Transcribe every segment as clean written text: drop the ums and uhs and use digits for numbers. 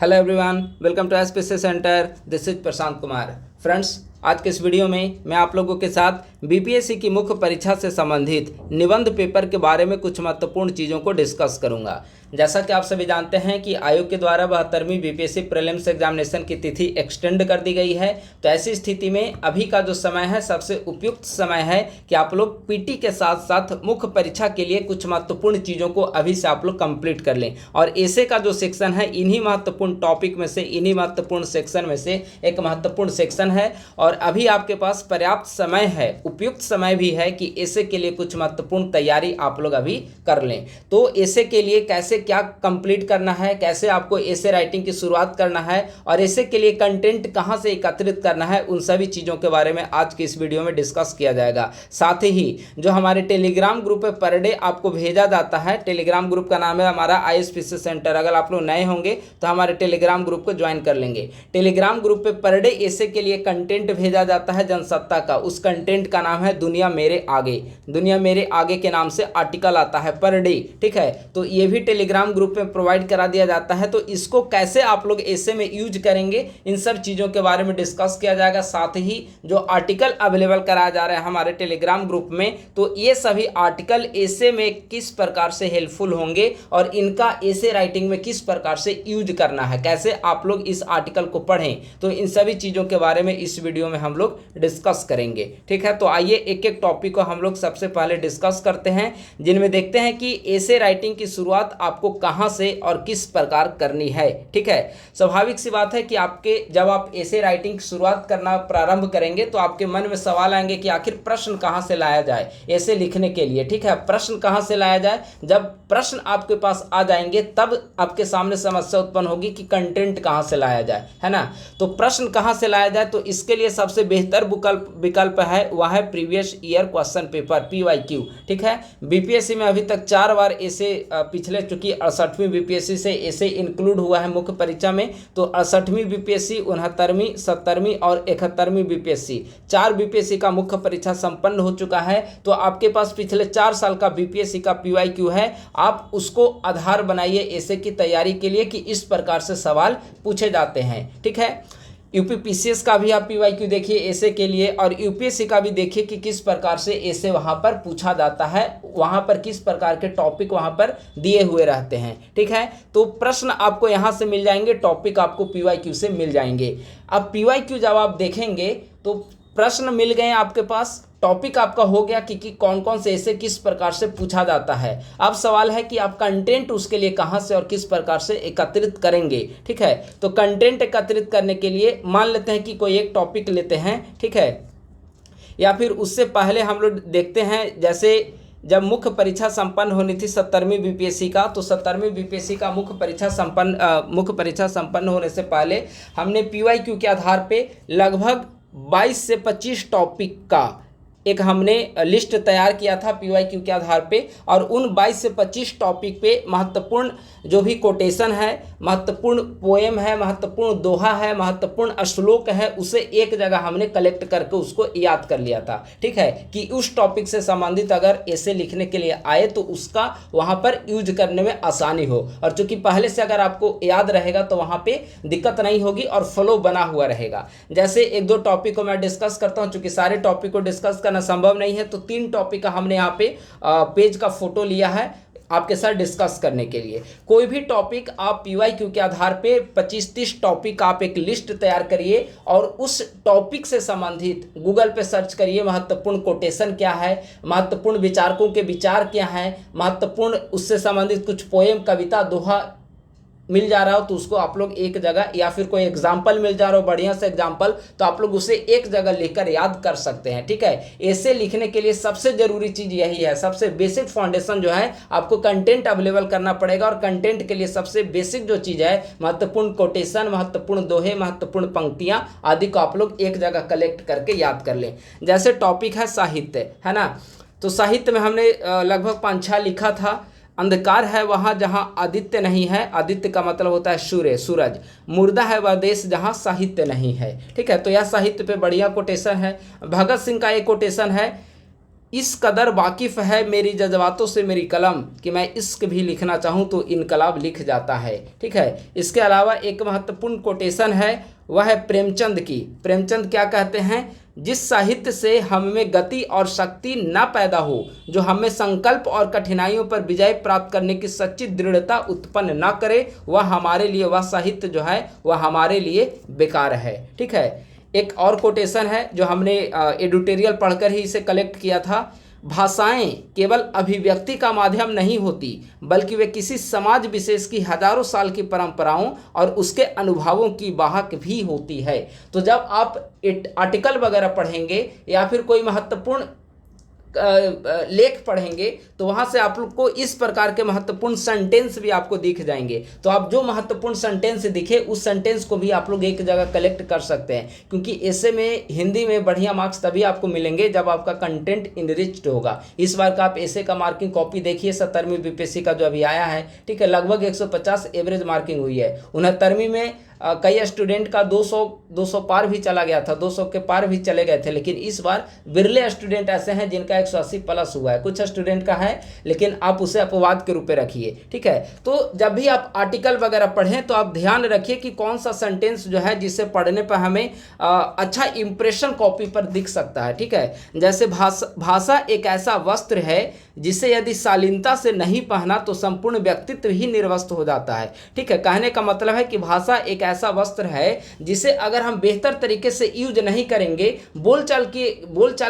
Hello everyone, welcome to SPC centre. This is Prashant Kumar. Friends, आज के इस वीडियो में मैं आप लोगों के साथ बीपीएससी की मुख्य परीक्षा से संबंधित निबंध पेपर के बारे में कुछ महत्वपूर्ण चीज़ों को डिस्कस करूंगा। जैसा कि आप सभी जानते हैं कि आयोग के द्वारा 72वीं बीपीएससी प्रीलिम्स एग्जामिनेशन की तिथि एक्सटेंड कर दी गई है। तो ऐसी स्थिति में अभी का जो समय है सबसे उपयुक्त समय है कि आप लोग पीटी के साथ साथ मुख्य परीक्षा के लिए कुछ महत्वपूर्ण चीज़ों को अभी से आप लोग कंप्लीट कर लें। और ऐसे का जो सेक्शन है इन्हीं महत्वपूर्ण टॉपिक में से, इन्हीं महत्वपूर्ण सेक्शन में से एक महत्वपूर्ण सेक्शन है। और अभी आपके पास पर्याप्त समय है, उपयुक्त समय भी है कि ऐसे के लिए कुछ महत्वपूर्ण तैयारी आप लोग अभी कर लें। तो ऐसे के लिए कैसे क्या कंप्लीट करना है, कैसे आपको ऐसे राइटिंग की शुरुआत करना है और ऐसे के लिए कंटेंट कहां से एकत्रित करना है, उन सभी चीज़ों के बारे में आज की इस वीडियो में डिस्कस किया जाएगा। साथ ही जो हमारे टेलीग्राम ग्रुप पे पर डे आपको भेजा जाता है, टेलीग्राम ग्रुप का नाम है हमारा आईएसपीसी सेंटर। अगर आप लोग नए होंगे तो हमारे टेलीग्राम ग्रुप को ज्वाइन कर लेंगे। टेलीग्राम ग्रुप पे पर डे ऐसे के लिए कंटेंट भेजा जाता है जनसत्ता का। उस कंटेंट का नाम है दुनिया मेरे आगे। दुनिया मेरे आगे के नाम से आर्टिकल आता है पर डे, ठीक है। तो ये भी टेलीग्राम ग्रुप में प्रोवाइड करा दिया जाता है। तो इसको कैसे आप लोग ऐसे में यूज करेंगे, इन सब चीज़ों के बारे में डिस्कस किया जाएगा। साथ ही जो आर्टिकल अवेलेबल कराया जा रहा है हमारे टेलीग्राम ग्रुप में, तो ये सभी आर्टिकल ऐसे में किस प्रकार से हेल्पफुल होंगे और इनका ऐसे राइटिंग में किस प्रकार से यूज करना है, कैसे आप लोग इस आर्टिकल को पढ़ें, तो इन सभी चीज़ों के बारे में इस वीडियो में हम लोग डिस्कस करेंगे, ठीक है। तो आइए एक एक टॉपिक को हम लोग सबसे पहले डिस्कस करते हैं, जिनमें देखते हैं कि ऐसे राइटिंग की शुरुआत आपको कहां से और किस प्रकार करनी है, ठीक है। स्वाभाविक सी बात है कि आपके जब आप ऐसे राइटिंग की शुरुआत करना प्रारंभ करेंगे तो आपके मन में सवाल आएंगे कि आखिर प्रश्न कहां से लाया जाए ऐसे लिखने के लिए, ठीक है। प्रश्न कहां से लाया जाए, जब प्रश्न आपके पास आ जाएंगे तब आपके सामने समस्या उत्पन्न होगी कि कंटेंट कहां से लाया जाए, है ना। तो प्रश्न कहां से लाया जाए, तो इसके लिए सबसे बेहतर विकल्प है वह है previous year question paper, PYQ, ठीक है। बीपीएससी में अभी तक 4 बार ऐसे पिछले चूंकि 68वीं बीपीएससी से ऐसे इंक्लूड हुआ है मुख्य परीक्षा में, तो 68वीं बीपीएससी, 69वीं, 70वीं और 71वीं बीपीएससी, 4 बीपीएससी का मुख्य परीक्षा संपन्न हो चुका है। तो आपके पास पिछले 4 साल का बीपीएससी का पीवाईक्यू है। आप उसको आधार बनाइए ऐसे की तैयारी के लिए कि इस प्रकार से सवाल पूछे जाते हैं, ठीक है। यूपीपीसीएस का भी आप पीवाईक्यू देखिए ऐसे के लिए, और यूपीएससी का भी देखिए कि किस प्रकार से ऐसे वहाँ पर पूछा जाता है, वहाँ पर किस प्रकार के टॉपिक वहाँ पर दिए हुए रहते हैं, ठीक है। तो प्रश्न आपको यहाँ से मिल जाएंगे, टॉपिक आपको पीवाईक्यू से मिल जाएंगे। अब पीवाईक्यू जब आप देखेंगे तो प्रश्न मिल गए आपके पास, टॉपिक आपका हो गया कि कौन कौन से ऐसे किस प्रकार से पूछा जाता है। अब सवाल है कि आप कंटेंट उसके लिए कहाँ से और किस प्रकार से एकत्रित करेंगे, ठीक है। तो कंटेंट एकत्रित करने के लिए मान लेते हैं कि कोई एक टॉपिक लेते हैं, ठीक है, या फिर उससे पहले हम लोग देखते हैं जैसे जब मुख्य परीक्षा संपन्न होनी थी 70वीं बीपीएससी का, तो 70वीं बीपीएससी का मुख्य परीक्षा संपन्न होने से पहले हमने पीवाईक्यू के आधार पे लगभग 22 से 25 टॉपिक का एक हमने लिस्ट तैयार किया था पीवाईक्यू के आधार पे। और उन 22 से 25 टॉपिक पे महत्वपूर्ण जो भी कोटेशन है, महत्वपूर्ण पोएम है, महत्वपूर्ण दोहा है, महत्वपूर्ण श्लोक है, उसे एक जगह हमने कलेक्ट करके उसको याद कर लिया था, ठीक है, कि उस टॉपिक से संबंधित अगर ऐसे लिखने के लिए आए तो उसका वहाँ पर यूज करने में आसानी हो। और चूंकि पहले से अगर आपको याद रहेगा तो वहाँ पे दिक्कत नहीं होगी और फ्लो बना हुआ रहेगा। जैसे 1-2 टॉपिक को मैं डिस्कस करता हूँ, चूंकि सारे टॉपिक को डिस्कस करना संभव नहीं है, तो 3 टॉपिक का हमने यहाँ पे पेज का फोटो लिया है आपके साथ डिस्कस करने के लिए। कोई भी टॉपिक आप पीवाईक्यू के आधार पे 25-30 टॉपिक आप एक लिस्ट तैयार करिए और उस टॉपिक से संबंधित गूगल पे सर्च करिए महत्वपूर्ण कोटेशन क्या है, महत्वपूर्ण विचारकों के विचार क्या हैं, महत्वपूर्ण उससे संबंधित कुछ पोएम, कविता, दोहा मिल जा रहा हो तो उसको आप लोग एक जगह, या फिर कोई एग्जाम्पल मिल जा रहा हो बढ़िया से एग्जाम्पल, तो आप लोग उसे एक जगह लिखकर याद कर सकते हैं, ठीक है। ऐसे लिखने के लिए सबसे जरूरी चीज यही है, सबसे बेसिक फाउंडेशन जो है आपको कंटेंट अवेलेबल करना पड़ेगा। और कंटेंट के लिए सबसे बेसिक जो चीज है महत्वपूर्ण कोटेशन, महत्वपूर्ण दोहे, महत्वपूर्ण पंक्तियां आदि को आप लोग एक जगह कलेक्ट करके याद कर लें। जैसे टॉपिक है साहित्य, है ना, तो साहित्य में हमने लगभग 5-6 लिखा था। अंधकार है वहाँ जहाँ आदित्य नहीं है, आदित्य का मतलब होता है सूर्य, सूरज। मुर्दा है वह देश जहाँ साहित्य नहीं है, ठीक है। तो यह साहित्य पे बढ़िया कोटेशन है। भगत सिंह का एक कोटेशन है, इस कदर वाकिफ़ है मेरी जज्बातों से मेरी कलम कि मैं इश्क भी लिखना चाहूँ तो इनकलाब लिख जाता है। ठीक है, इसके अलावा एक महत्वपूर्ण कोटेशन है, वह है प्रेमचंद की। प्रेमचंद क्या कहते हैं, जिस साहित्य से हम में गति और शक्ति न पैदा हो, जो हमें संकल्प और कठिनाइयों पर विजय प्राप्त करने की सच्ची दृढ़ता उत्पन्न न करे, वह हमारे लिए, वह साहित्य जो है वह हमारे लिए बेकार है। ठीक है, एक और कोटेशन है जो हमने एडिटोरियल पढ़कर ही इसे कलेक्ट किया था। भाषाएं केवल अभिव्यक्ति का माध्यम नहीं होती, बल्कि वे किसी समाज विशेष की हजारों साल की परंपराओं और उसके अनुभवों की वाहक भी होती है। तो जब आप आर्टिकल वगैरह पढ़ेंगे या फिर कोई महत्वपूर्ण लेख पढ़ेंगे तो वहाँ से आप लोग को इस प्रकार के महत्वपूर्ण सेंटेंस भी आपको दिख जाएंगे। तो आप जो महत्वपूर्ण सेंटेंस दिखे उस सेंटेंस को भी आप लोग एक जगह कलेक्ट कर सकते हैं, क्योंकि ऐसे में हिंदी में बढ़िया मार्क्स तभी आपको मिलेंगे जब आपका कंटेंट इनरिच्ड होगा। इस बार का आप ऐसे का मार्किंग कॉपी देखिए, 70वीं बीपीएससी का जो अभी आया है, ठीक है, लगभग 150 एवरेज मार्किंग हुई है। 69वीं में कई स्टूडेंट का 200 पार भी चला गया था, 200 के पार भी चले गए थे, लेकिन इस बार बिरले स्टूडेंट ऐसे हैं जिनका 180 प्लस हुआ है। कुछ स्टूडेंट का है, लेकिन आप उसे अपवाद के रूप में रखिए। ठीक है, तो जब भी आप आर्टिकल वगैरह पढ़ें तो आप ध्यान रखिए कि कौन सा सेंटेंस जो है जिसे पढ़ने पर हमें अच्छा इंप्रेशन कॉपी पर दिख सकता है। ठीक है, जैसे भाषा एक ऐसा वस्त्र है जिसे यदि शालीनता से नहीं पहना तो संपूर्ण व्यक्तित्व ही निर्वस्त्र हो जाता है। ठीक है, कहने का मतलब है कि भाषा एक ऐसा वस्त्र है जिसे अगर हम बेहतर तरीके से यूज नहीं करेंगे, बोलचाल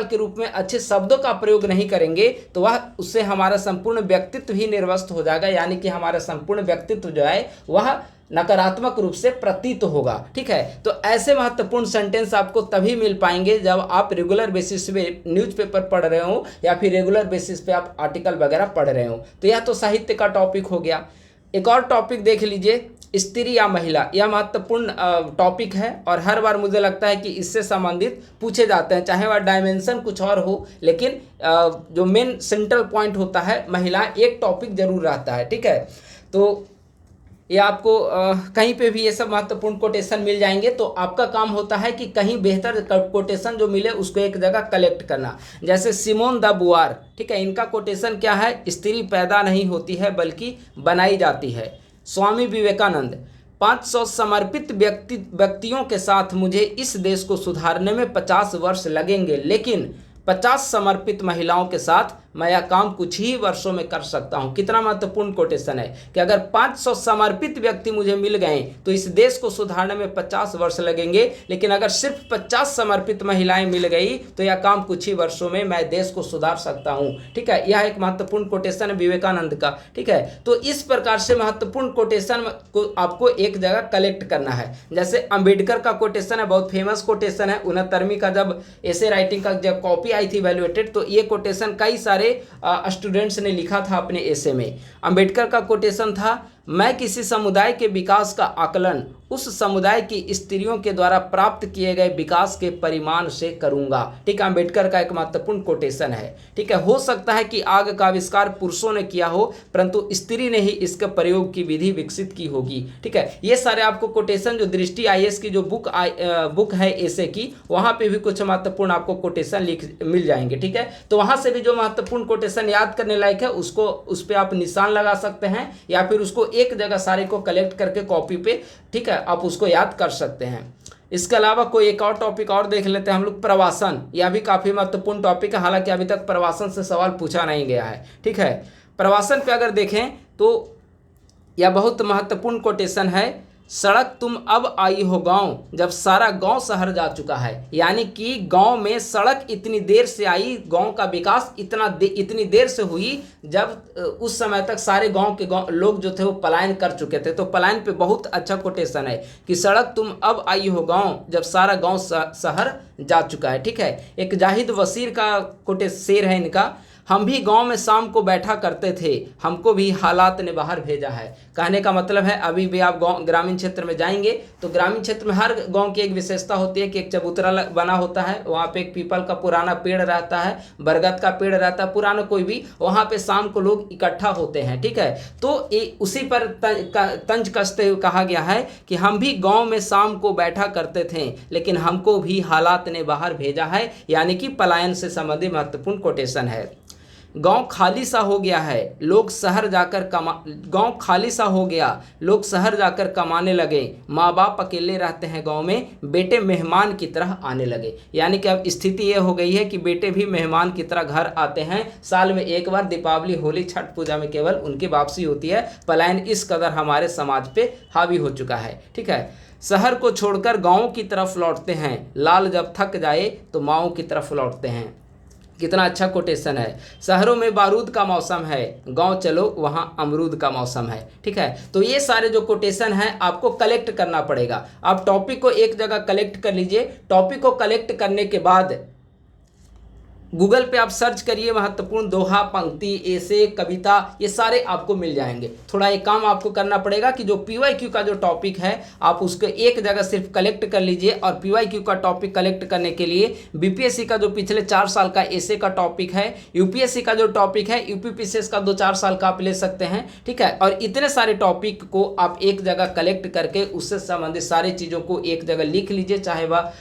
के रूप में अच्छे शब्दों का प्रयोग नहीं करेंगे, तो वह उससे हमारा संपूर्ण व्यक्तित्व ही निर्वस्त्र हो जाएगा, यानी कि हमारा संपूर्ण व्यक्तित्व जो है वह नकारात्मक रूप से प्रतीत होगा। ठीक है, तो ऐसे महत्वपूर्ण सेंटेंस आपको तभी मिल पाएंगे जब आप रेगुलर बेसिस पे न्यूज़पेपर पढ़ रहे हो या फिर रेगुलर बेसिस पे आप आर्टिकल वगैरह पढ़ रहे हो। तो यह तो साहित्य का टॉपिक हो गया। एक और टॉपिक देख लीजिए, स्त्री या महिला। यह महत्वपूर्ण टॉपिक है और हर बार मुझे लगता है कि इससे संबंधित पूछे जाते हैं, चाहे वह डायमेंशन कुछ और हो, लेकिन जो मेन सेंट्रल पॉइंट होता है महिला, एक टॉपिक जरूर रहता है। ठीक है, तो ये आपको कहीं पे भी ये सब महत्वपूर्ण कोटेशन मिल जाएंगे। तो आपका काम होता है कि कहीं बेहतर कोटेशन जो मिले उसको एक जगह कलेक्ट करना। जैसे सिमोन द बुआर, ठीक है, इनका कोटेशन क्या है, स्त्री पैदा नहीं होती है बल्कि बनाई जाती है। स्वामी विवेकानंद, 500 समर्पित व्यक्तियों के साथ मुझे इस देश को सुधारने में 50 वर्ष लगेंगे, लेकिन 50 समर्पित महिलाओं के साथ मैं यह काम कुछ ही वर्षों में कर सकता हूं। कितना महत्वपूर्ण कोटेशन है कि अगर 500 समर्पित व्यक्ति मुझे मिल गए तो इस देश को सुधारने में 50 वर्ष लगेंगे, लेकिन अगर सिर्फ 50 समर्पित महिलाएं मिल गई तो यह काम कुछ ही वर्षों में मैं देश को सुधार सकता हूं। ठीक है, यह एक महत्वपूर्ण कोटेशन है विवेकानंद का। ठीक है, तो इस प्रकार से महत्वपूर्ण कोटेशन को आपको एक जगह कलेक्ट करना है। जैसे अंबेडकर का कोटेशन है, बहुत फेमस कोटेशन है। 69वीं का जब ऐसे राइटिंग का जब कॉपी आई थी वैल्यूएटेड, तो ये कोटेशन कई सारे स्टूडेंट्स ने लिखा था अपने एसे में। अंबेडकर का कोटेशन था, मैं किसी समुदाय के विकास का आकलन उस समुदाय की स्त्रियों के द्वारा प्राप्त किए गए विकास के परिमाण से करूंगा। ठीक है, अंबेडकर का एक महत्वपूर्ण कोटेशन है। ठीक है, हो सकता है कि आग का आविष्कार पुरुषों ने किया हो, परंतु स्त्री ने ही इसके प्रयोग की विधि विकसित की होगी। ठीक है, ये सारे आपको कोटेशन जो दृष्टि आईएएस की जो बुक है एसे की, वहां पे भी कुछ महत्वपूर्ण आपको कोटेशन मिल जाएंगे। ठीक है, तो वहां से भी जो महत्वपूर्ण कोटेशन याद करने लायक है उसको उस पर आप निशान लगा सकते हैं, या फिर उसको एक जगह सारे को कलेक्ट करके कॉपी पे, ठीक है, आप उसको याद कर सकते हैं। इसके अलावा कोई एक और टॉपिक और देख लेते हैं हम लोग, प्रवासन। यह भी काफ़ी महत्वपूर्ण टॉपिक है, हालांकि अभी तक प्रवासन से सवाल पूछा नहीं गया है। ठीक है, प्रवासन पे अगर देखें तो यह बहुत महत्वपूर्ण कोटेशन है, सड़क तुम अब आई हो गांव जब सारा गांव शहर जा चुका है। यानी कि गांव में सड़क इतनी देर से आई, गांव का विकास इतनी देर से हुई जब उस समय तक सारे गांव के लोग जो थे वो पलायन कर चुके थे। तो पलायन पे बहुत अच्छा कोटेशन है कि सड़क तुम अब आई हो गांव जब सारा गांव शहर जा चुका है। ठीक है, एक जाहिद वसीर का शेर है इनका, हम भी गांव में शाम को बैठा करते थे, हमको भी हालात ने बाहर भेजा है। कहने का मतलब है अभी भी आप गांव ग्रामीण क्षेत्र में जाएंगे तो ग्रामीण क्षेत्र में हर गांव की एक विशेषता होती है कि एक चबूतरा बना होता है, वहाँ पे एक पीपल का पुराना पेड़ रहता है, बरगद का पेड़ रहता है, पुराना कोई भी, वहाँ पे शाम को लोग इकट्ठा होते हैं। ठीक है, तो उसी पर तंज कसते हुए कहा गया है कि हम भी गाँव में शाम को बैठा करते थे लेकिन हमको भी हालात ने बाहर भेजा है, यानी कि पलायन से संबंधित महत्वपूर्ण कोटेशन है। गांव खाली सा हो गया है, लोग शहर जाकर गांव खाली सा हो गया, लोग शहर जाकर कमाने लगे, माँ बाप अकेले रहते हैं गांव में, बेटे मेहमान की तरह आने लगे। यानी कि अब स्थिति ये हो गई है कि बेटे भी मेहमान की तरह घर आते हैं, साल में एक बार दीपावली, होली, छठ पूजा में केवल उनकी वापसी होती है। पलायन इस कदर हमारे समाज पे हावी हो चुका है। ठीक है, शहर को छोड़कर गाँव की तरफ लौटते हैं, लाल जब थक जाए तो माओ की तरफ लौटते हैं। कितना अच्छा कोटेशन है। शहरों में बारूद का मौसम है, गांव चलो वहां अमरूद का मौसम है। ठीक है, तो ये सारे जो कोटेशन हैं आपको कलेक्ट करना पड़ेगा। आप टॉपिक को एक जगह कलेक्ट कर लीजिए। टॉपिक को कलेक्ट करने के बाद गूगल पे आप सर्च करिए महत्वपूर्ण दोहा, पंक्ति, ऐसे, कविता, ये सारे आपको मिल जाएंगे। थोड़ा एक काम आपको करना पड़ेगा कि जो पीवाईक्यू का जो टॉपिक है आप उसको एक जगह सिर्फ कलेक्ट कर लीजिए। और पीवाईक्यू का टॉपिक कलेक्ट करने के लिए बीपीएससी का जो पिछले 4 साल का ऐसे का टॉपिक है, यूपीएससी का जो टॉपिक है, यूपीपीसीएस का 2-4 साल का आप ले सकते हैं। ठीक है, और इतने सारे टॉपिक को आप एक जगह कलेक्ट करके उससे संबंधित सारी चीज़ों को एक जगह लिख लीजिए, चाहे वह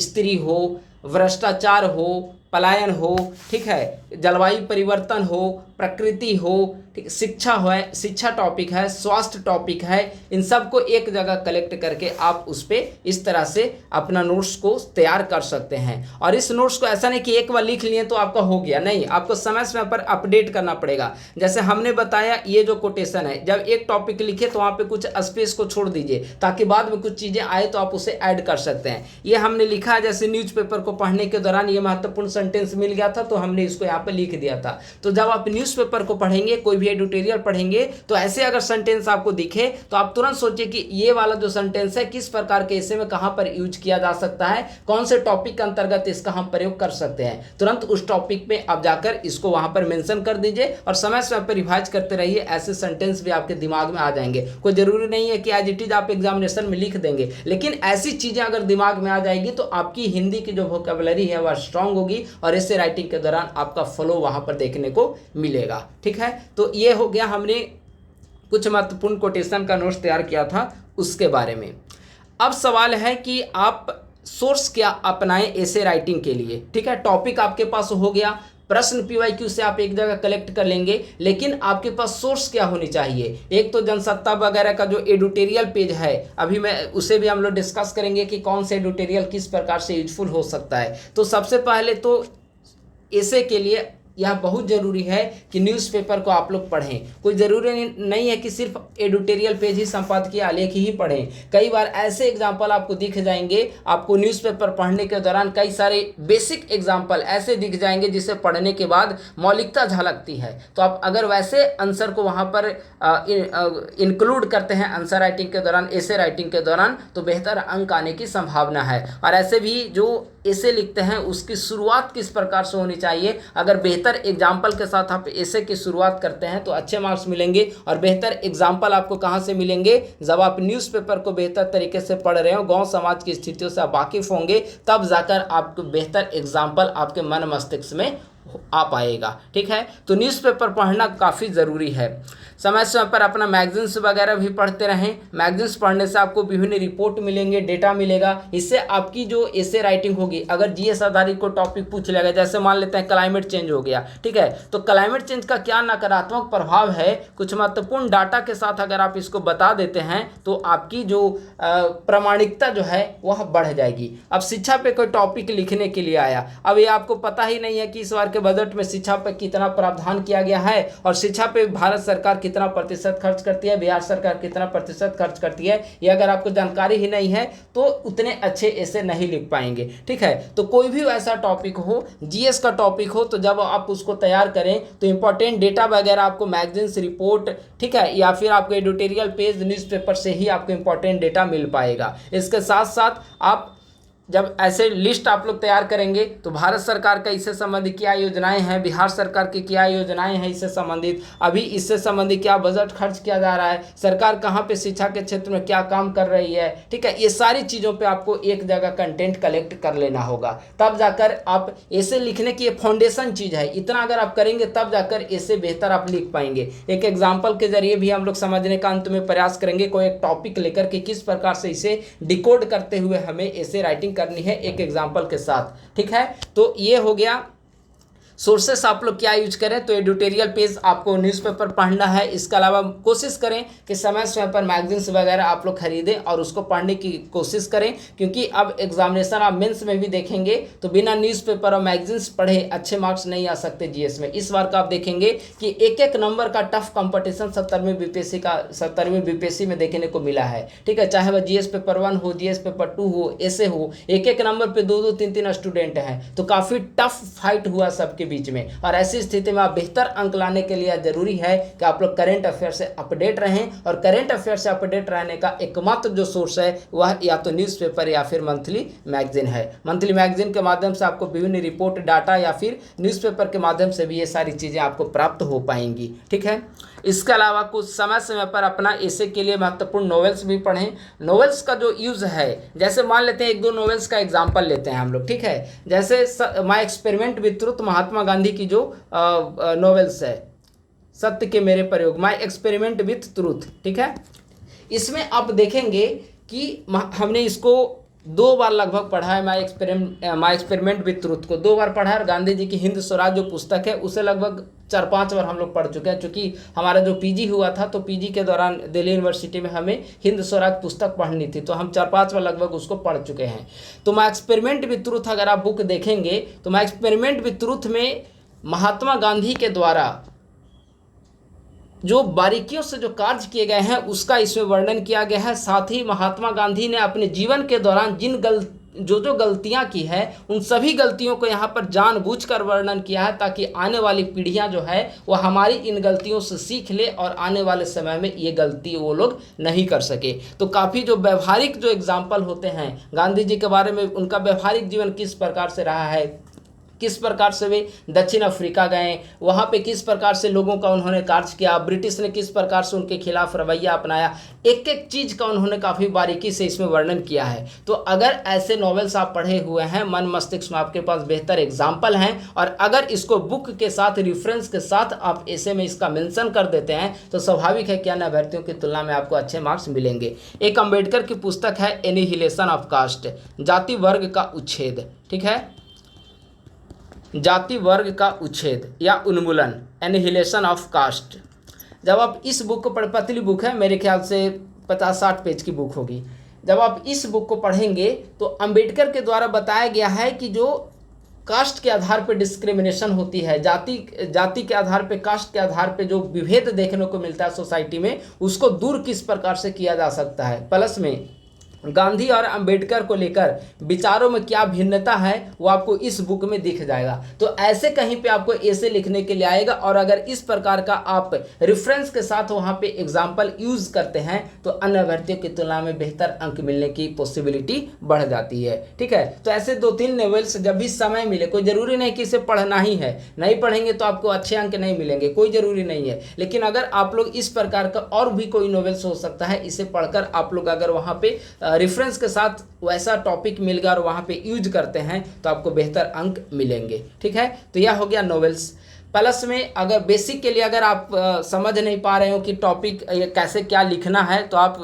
स्त्री हो, भ्रष्टाचार हो, पलायन हो, ठीक है, जलवायु परिवर्तन हो, प्रकृति हो, ठीक, शिक्षा हो, शिक्षा टॉपिक है, स्वास्थ्य टॉपिक है, इन सब को एक जगह कलेक्ट करके आप उस पर इस तरह से अपना नोट्स को तैयार कर सकते हैं। और इस नोट्स को ऐसा नहीं कि एक बार लिख लिए तो आपका हो गया, नहीं, आपको समय समय पर अपडेट करना पड़ेगा। जैसे हमने बताया ये जो कोटेशन है, जब एक टॉपिक लिखे तो वहाँ पे कुछ स्पेस को छोड़ दीजिए ताकि बाद में कुछ चीज़ें आए तो आप उसे ऐड कर सकते हैं। ये हमने लिखा है, जैसे न्यूज़पेपर को पढ़ने के दौरान ये महत्वपूर्ण सेंटेंस मिल गया था तो हमने इसको यहाँ पे लिख दिया था। तो जब आप न्यूज़पेपर को पढ़ेंगे, कोई भी एडिटोरियल पढ़ेंगे, तो ऐसे अगर सेंटेंस आपको दिखे तो आप तुरंत सोचिए कि ये वाला जो सेंटेंस है किस प्रकार के ऐसे में कहाँ पर यूज किया जा सकता है, कौन से टॉपिक के अंतर्गत इसका हम प्रयोग कर सकते हैं। तुरंत उस टॉपिक में आप जाकर इसको वहाँ पर मेंशन कर दीजिए और समय समय पर रिवाइज करते रहिए। ऐसे सेंटेंस भी आपके दिमाग में आ जाएंगे। कोई जरूरी नहीं है कि एज इट इज आप एग्जामिनेशन में लिख देंगे, लेकिन ऐसी चीज़ें अगर दिमाग में आ जाएगी तो आपकी हिंदी की जो वोकैबुलरी है वह स्ट्रांग होगी और ऐसे राइटिंग के दौरान आपका फ्लो वहाँ पर देखने को मिलेगा। ठीक है, तो ये हो गया, हमने कुछ महत्वपूर्ण कोटेशन का नोट्स तैयार किया था उसके बारे में। अब सवाल है कि आप सोर्स क्या अपनाएं ऐसे राइटिंग के लिए। ठीक है, टॉपिक आपके पास हो गया, प्रश्न पीवाईक्यू से आप एक जगह कलेक्ट कर लेंगे, लेकिन आपके पास सोर्स क्या होनी चाहिए। एक तो जनसत्ता वगैरह का जो एडिटोरियल पेज है, अभी मैं उसे भी हम लोग डिस्कस करेंगे कि कौन से एडिटोरियल किस प्रकार से यूजफुल हो सकता है। तो सबसे पहले तो ऐसे के लिए यह बहुत ज़रूरी है कि न्यूज़पेपर को आप लोग पढ़ें। कोई ज़रूरी नहीं है कि सिर्फ एडिटोरियल पेज ही, संपादकीय आलेख ही पढ़ें। कई बार ऐसे एग्जाम्पल आपको दिख जाएंगे, आपको न्यूज़पेपर पढ़ने के दौरान कई सारे बेसिक एग्जाम्पल ऐसे दिख जाएंगे जिसे पढ़ने के बाद मौलिकता झलकती है। तो आप अगर वैसे आंसर को वहाँ पर इंक्लूड करते हैं आंसर राइटिंग के दौरान, ऐसे राइटिंग के दौरान, तो बेहतर अंक आने की संभावना है। और ऐसे भी जो ऐसे लिखते हैं उसकी शुरुआत किस प्रकार से होनी चाहिए, अगर बेहतर एग्जाम्पल के साथ आप ऐसे की शुरुआत करते हैं तो अच्छे मार्क्स मिलेंगे। और बेहतर एग्जाम्पल आपको कहाँ से मिलेंगे, जब आप न्यूज़पेपर को बेहतर तरीके से पढ़ रहे हो, गांव समाज की स्थितियों से आप वाकिफ होंगे, तब जाकर आपको बेहतर एग्जाम्पल आपके मन मस्तिष्क में आ पाएगा। ठीक है, तो न्यूज़पेपर पढ़ना काफ़ी ज़रूरी है। समय समय पर अपना मैगजीन्स वगैरह भी पढ़ते रहें। मैगजीन्स पढ़ने से आपको विभिन्न रिपोर्ट मिलेंगे, डेटा मिलेगा। इससे आपकी जो ऐसे राइटिंग होगी, अगर जीएस आधारित को टॉपिक पूछ लेगा, जैसे मान लेते हैं क्लाइमेट चेंज हो गया, ठीक है, तो क्लाइमेट चेंज का क्या नकारात्मक प्रभाव है, कुछ महत्वपूर्ण डाटा के साथ अगर आप इसको बता देते हैं तो आपकी जो प्रामाणिकता जो है वह बढ़ जाएगी। अब शिक्षा पे कोई टॉपिक लिखने के लिए आया, अब ये आपको पता ही नहीं है कि इस बार के बजट में शिक्षा पर कितना प्रावधान किया गया है और शिक्षा पे भारत सरकार कितना प्रतिशत खर्च करती है, बिहार सरकार कितना प्रतिशत खर्च करती है, ये अगर आपको जानकारी ही नहीं है तो उतने अच्छे ऐसे नहीं लिख पाएंगे। ठीक है, तो कोई भी ऐसा टॉपिक हो, जीएस का टॉपिक हो, तो जब आप उसको तैयार करें तो इंपॉर्टेंट डेटा वगैरह आपको मैगजीन्स, रिपोर्ट, ठीक है, या फिर आपको एडिटोरियल पेज न्यूज़पेपर से ही आपको इंपॉर्टेंट डेटा मिल पाएगा। इसके साथ साथ आप जब ऐसे लिस्ट आप लोग तैयार करेंगे तो भारत सरकार का इससे संबंधित क्या योजनाएं हैं, बिहार सरकार की क्या योजनाएं हैं इससे संबंधित, अभी इससे संबंधित क्या बजट खर्च किया जा रहा है, सरकार कहाँ पे शिक्षा के क्षेत्र में क्या काम कर रही है, ठीक है। ये सारी चीज़ों पे आपको एक जगह कंटेंट कलेक्ट कर लेना होगा, तब जाकर आप ऐसे लिखने की फाउंडेशन चीज़ है। इतना अगर आप करेंगे तब जाकर ऐसे बेहतर आप लिख पाएंगे। एक एग्जाम्पल के जरिए भी हम लोग समझने का अंत में प्रयास करेंगे, कोई एक टॉपिक लेकर के किस प्रकार से इसे डिकोड करते हुए हमें ऐसे राइटिंग करनी है एक एग्जाम्पल के साथ, ठीक है। तो ये हो गया सोर्सेस आप लोग क्या यूज करें, तो एडिटोरियल पेज आपको न्यूज़पेपर पढ़ना है। इसके अलावा कोशिश करें कि समय समय पर मैगजीन्स वगैरह आप लोग खरीदें और उसको पढ़ने की कोशिश करें, क्योंकि अब एग्जामिनेशन आप मेंस में भी देखेंगे तो बिना न्यूज़पेपर और मैगजीन्स पढ़े अच्छे मार्क्स नहीं आ सकते जीएस में। इस बार का आप देखेंगे कि एक एक नंबर का टफ कंपटीशन 70वीं बीपीएससी में देखने को मिला है, ठीक है। चाहे वह जीएस पेपर 1 हो, जीएस पेपर 2 हो, ऐसे हो, एक एक नंबर पे 2-2 3-3 स्टूडेंट हैं, तो काफ़ी टफ फाइट हुआ सबके बीच में। और ऐसी स्थिति में आप बेहतर अंक लाने के लिए जरूरी है कि आप लोग करंट अफेयर से अपडेट रहें, और करंट अफेयर से अपडेट रहने का एकमात्र जो सोर्स है वह या तो न्यूज़पेपर या फिर मंथली मैगजीन है। मंथली मैगजीन के माध्यम से आपको विभिन्न रिपोर्ट, डाटा, या फिर न्यूज़पेपर के माध्यम से भी ये सारी चीज़ें आपको प्राप्त हो पाएंगी, ठीक है। इसके अलावा कुछ समय समय पर अपना ऐसे के लिए महत्वपूर्ण नॉवेल्स भी पढ़ें। नॉवेल्स का जो यूज़ है, जैसे मान लेते हैं 1-2 नॉवेल्स का एग्जांपल लेते हैं हम लोग, ठीक है। जैसे my experiment with truth, Mahatma Gandhi की जो नॉवेल्स है, सत्य के मेरे प्रयोग, माय एक्सपेरिमेंट विथ ट्रुथ, ठीक है। इसमें आप देखेंगे कि हमने इसको 2 बार लगभग पढ़ा है। माय एक्सपेरिमेंट विथ ट्रुथ को 2 बार पढ़ा है, और गांधी जी की हिंद स्वराज जो पुस्तक है उसे लगभग 4-5 बार हम लोग पढ़ चुके हैं। चूँकि हमारा जो पीजी हुआ था तो पीजी के दौरान दिल्ली यूनिवर्सिटी में हमें हिंद स्वराज पुस्तक पढ़नी थी, तो हम 4-5 बार लगभग उसको पढ़ चुके हैं। तो माय एक्सपेरिमेंट विथ ट्रुथ अगर आप बुक देखेंगे तो माय एक्सपेरिमेंट विथ ट्रुथ में महात्मा गांधी के द्वारा जो बारीकियों से जो कार्य किए गए हैं उसका इसमें वर्णन किया गया है। साथ ही महात्मा गांधी ने अपने जीवन के दौरान जो गलतियां की है उन सभी गलतियों को यहाँ पर जानबूझकर वर्णन किया है, ताकि आने वाली पीढ़ियां जो है वह हमारी इन गलतियों से सीख ले और आने वाले समय में ये गलती वो लोग नहीं कर सके। तो काफ़ी जो व्यवहारिक जो एग्जाम्पल होते हैं गांधी जी के बारे में, उनका व्यवहारिक जीवन किस प्रकार से रहा है, किस प्रकार से वे दक्षिण अफ्रीका गए, वहाँ पे किस प्रकार से लोगों का उन्होंने कार्य किया, ब्रिटिश ने किस प्रकार से उनके खिलाफ रवैया अपनाया, एक एक चीज़ का उन्होंने काफ़ी बारीकी से इसमें वर्णन किया है। तो अगर ऐसे नॉवेल्स आप पढ़े हुए हैं, मन मस्तिष्क में आपके पास बेहतर एग्जाम्पल हैं, और अगर इसको बुक के साथ रेफरेंस के साथ आप ऐसे में इसका मेंशन कर देते हैं तो स्वाभाविक है कि अन्य अभ्यर्थियों की तुलना में आपको अच्छे मार्क्स मिलेंगे। एक अम्बेडकर की पुस्तक है एनिहिलेशन ऑफ कास्ट, जाति वर्ग का उच्छेद, ठीक है, जाति वर्ग का उच्छेद या उन्मूलन, एनिहिलेशन ऑफ कास्ट। जब आप इस बुक को पढ़, पतली बुक है, मेरे ख्याल से 50-60 पेज की बुक होगी। जब आप इस बुक को पढ़ेंगे तो अंबेडकर के द्वारा बताया गया है कि जो कास्ट के आधार पर डिस्क्रिमिनेशन होती है, जाति के आधार पे, कास्ट के आधार पे जो विभेद देखने को मिलता है सोसाइटी में, उसको दूर किस प्रकार से किया जा सकता है। प्लस में गांधी और अंबेडकर को लेकर विचारों में क्या भिन्नता है वो आपको इस बुक में दिख जाएगा। तो ऐसे कहीं पे आपको ऐसे लिखने के लिए आएगा, और अगर इस प्रकार का आप रेफरेंस के साथ वहाँ पे एग्जाम्पल यूज करते हैं तो अन्य अभ्यर्थियों की तुलना में बेहतर अंक मिलने की पॉसिबिलिटी बढ़ जाती है, ठीक है। तो ऐसे 2-3 नॉवेल्स जब भी समय मिले, कोई ज़रूरी नहीं कि इसे पढ़ना ही है, नहीं पढ़ेंगे तो आपको अच्छे अंक नहीं मिलेंगे, कोई ज़रूरी नहीं है। लेकिन अगर आप लोग इस प्रकार का और भी कोई नॉवेल्स हो सकता है, इसे पढ़कर आप लोग अगर वहाँ पे रेफरेंस के साथ वैसा टॉपिक मिल गया और वहाँ पे यूज करते हैं तो आपको बेहतर अंक मिलेंगे, ठीक है। तो यह हो गया नॉवेल्स। प्लस में अगर बेसिक के लिए अगर आप समझ नहीं पा रहे हो कि टॉपिक कैसे क्या लिखना है, तो आप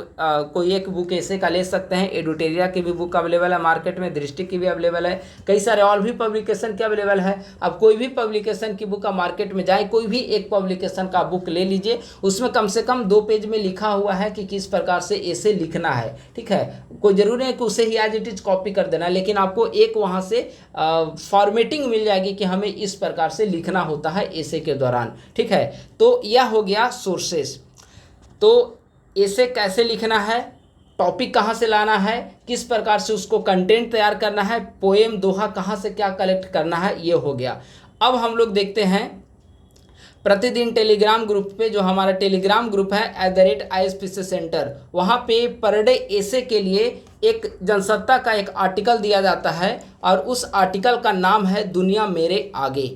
कोई एक बुक ऐसे का ले सकते हैं। एडिटोरिया की भी बुक अवेलेबल है मार्केट में, दृष्टि की भी अवेलेबल है, कई सारे और भी पब्लिकेशन की अवेलेबल है। आप कोई भी पब्लिकेशन की बुक का मार्केट में जाए, कोई भी एक पब्लिकेशन का बुक ले लीजिए, उसमें कम से कम 2 पेज में लिखा हुआ है कि किस प्रकार से ऐसे लिखना है, ठीक है। कोई ज़रूरी है कि उसे ही एज इट इज कॉपी कर देना, लेकिन आपको एक वहाँ से फॉर्मेटिंग मिल जाएगी कि हमें इस प्रकार से लिखना होता है ऐसे के दौरान, ठीक है। तो यह हो गया सोर्सेस। तो ऐसे कैसे लिखना है, टॉपिक कहाँ से लाना है, किस प्रकार से उसको कंटेंट तैयार करना है, पोएम दोहा कहाँ से क्या कलेक्ट करना है, ये हो गया। अब हम लोग देखते हैं प्रतिदिन टेलीग्राम ग्रुप पे, जो हमारा टेलीग्राम ग्रुप है @ISPC सेंटर, वहाँ पे पर डे ऐसे के लिए एक जनसत्ता का एक आर्टिकल दिया जाता है और उस आर्टिकल का नाम है दुनिया मेरे आगे।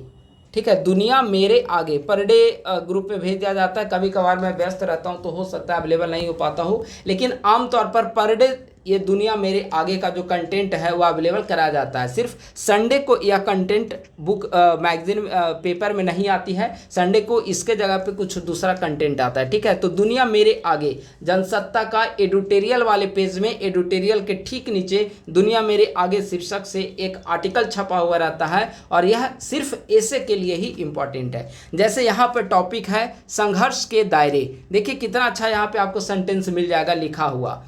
ठीक है, दुनिया मेरे आगे पर डे ग्रुप पे भेज दिया जाता है। कभी कभार मैं व्यस्त रहता हूँ तो हो सकता है अवेलेबल नहीं हो पाता हूँ, लेकिन आमतौर पर डे ये दुनिया मेरे आगे का जो कंटेंट है वो अवेलेबल कराया जाता है। सिर्फ संडे को यह कंटेंट बुक मैगजीन पेपर में नहीं आती है, संडे को इसके जगह पे कुछ दूसरा कंटेंट आता है। ठीक है, तो दुनिया मेरे आगे जनसत्ता का एडिटोरियल वाले पेज में, एडिटोरियल के ठीक नीचे दुनिया मेरे आगे शीर्षक से एक आर्टिकल छपा हुआ रहता है और यह सिर्फ ऐसे के लिए ही इंपॉर्टेंट है। जैसे यहाँ पर टॉपिक है संघर्ष के दायरे। देखिए कितना अच्छा यहाँ पे आपको सेंटेंस मिल जाएगा लिखा हुआ।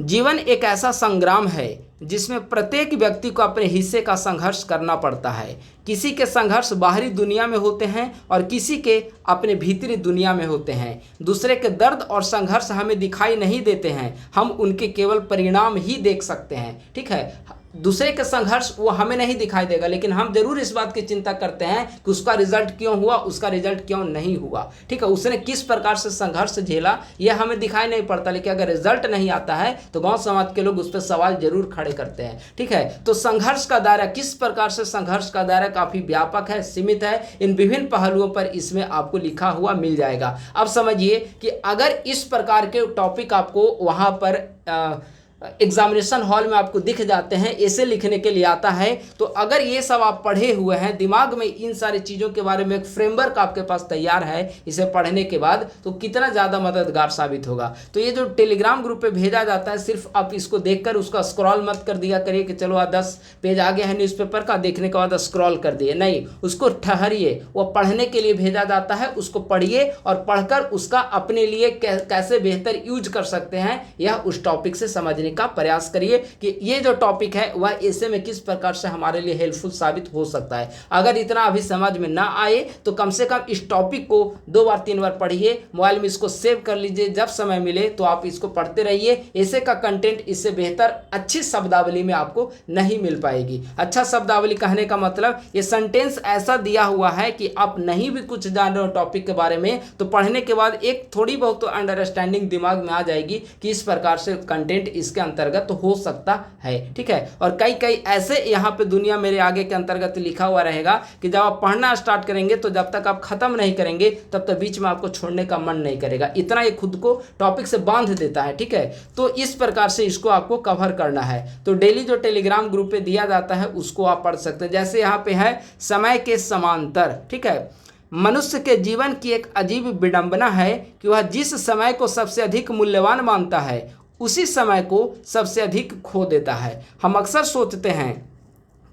जीवन एक ऐसा संग्राम है जिसमें प्रत्येक व्यक्ति को अपने हिस्से का संघर्ष करना पड़ता है। किसी के संघर्ष बाहरी दुनिया में होते हैं और किसी के अपने भीतरी दुनिया में होते हैं। दूसरे के दर्द और संघर्ष हमें दिखाई नहीं देते हैं, हम उनके केवल परिणाम ही देख सकते हैं। ठीक है, दूसरे के संघर्ष वो हमें नहीं दिखाई देगा, लेकिन हम जरूर इस बात की चिंता करते हैं कि उसका रिजल्ट क्यों हुआ, उसका रिजल्ट क्यों नहीं हुआ। ठीक है, उसने किस प्रकार से संघर्ष झेला यह हमें दिखाई नहीं पड़ता, लेकिन अगर रिजल्ट नहीं आता है तो गांव समाज के लोग उस पर सवाल जरूर खड़े करते हैं। ठीक है, तो संघर्ष का दायरा, किस प्रकार से संघर्ष का दायरा काफी व्यापक है, सीमित है, इन विभिन्न पहलुओं पर इसमें आपको लिखा हुआ मिल जाएगा। अब समझिए कि अगर इस प्रकार के टॉपिक आपको वहां पर एग्जामिनेशन हॉल में आपको दिख जाते हैं, ऐसे लिखने के लिए आता है, तो अगर ये सब आप पढ़े हुए हैं, दिमाग में इन सारी चीज़ों के बारे में एक फ्रेमवर्क आपके पास तैयार है इसे पढ़ने के बाद, तो कितना ज़्यादा मददगार साबित होगा। तो ये जो टेलीग्राम ग्रुप पे भेजा जाता है, सिर्फ आप इसको देखकर उसका स्क्रॉल मत कर दिया करिए कि चलो 10 पेज आ गया है न्यूज़पेपर का, देखने के बाद स्क्रॉल कर दिए, नहीं, उसको ठहरिए। वो पढ़ने के लिए भेजा जाता है, उसको पढ़िए और पढ़कर उसका अपने लिए कैसे बेहतर यूज कर सकते हैं यह उस टॉपिक से समझने का प्रयास करिए कि ये जो टॉपिक है वह ऐसे में किस प्रकार से हमारे लिए हेल्पफुल साबित हो सकता है। अगर इतना अभी समझ में ना आए तो कम से कम इस टॉपिक को 2 बार 3 बार पढ़िए, मोबाइल में इसको सेव कर लीजिए, जब समय मिले तो आप इसको पढ़ते रहिए। ऐसे का कंटेंट इससे बेहतर अच्छी शब्दावली में आपको नहीं मिल पाएगी। अच्छा शब्दावली कहने का मतलब ये सेंटेंस ऐसा दिया हुआ है कि आप नहीं भी कुछ जान रहे हो टॉपिक के बारे में, तो पढ़ने के बाद एक थोड़ी बहुत तो अंडरस्टैंडिंग दिमाग में आ जाएगी कि इस प्रकार से कंटेंट इसके अंतर्गत तो हो सकता है। ठीक है, और कई ऐसे यहाँ पे दुनिया मेरे आगे के अंतर्गत लिखा हुआ रहेगा कि जब आप पढ़ना स्टार्ट करेंगे तो जब तक आप खत्म नहीं करेंगे तब तक बीच में आपको छोड़ने का मन नहीं करेगा, इतना ये खुद को टॉपिक से बांध देता है। ठीक है, तो इस प्रकार से इसको आपको कवर करना है। तो डेली जो टेलीग्राम ग्रुप पे दिया जाता है उसको आप पढ़ सकते हैं। जैसे यहाँ पे है समय के समांतर। ठीक है, मनुष्य के जीवन की एक अजीब विडंबना है कि वह जिस समय को सबसे अधिक मूल्यवान मानता है उसी समय को सबसे अधिक खो देता है। हम अक्सर सोचते हैं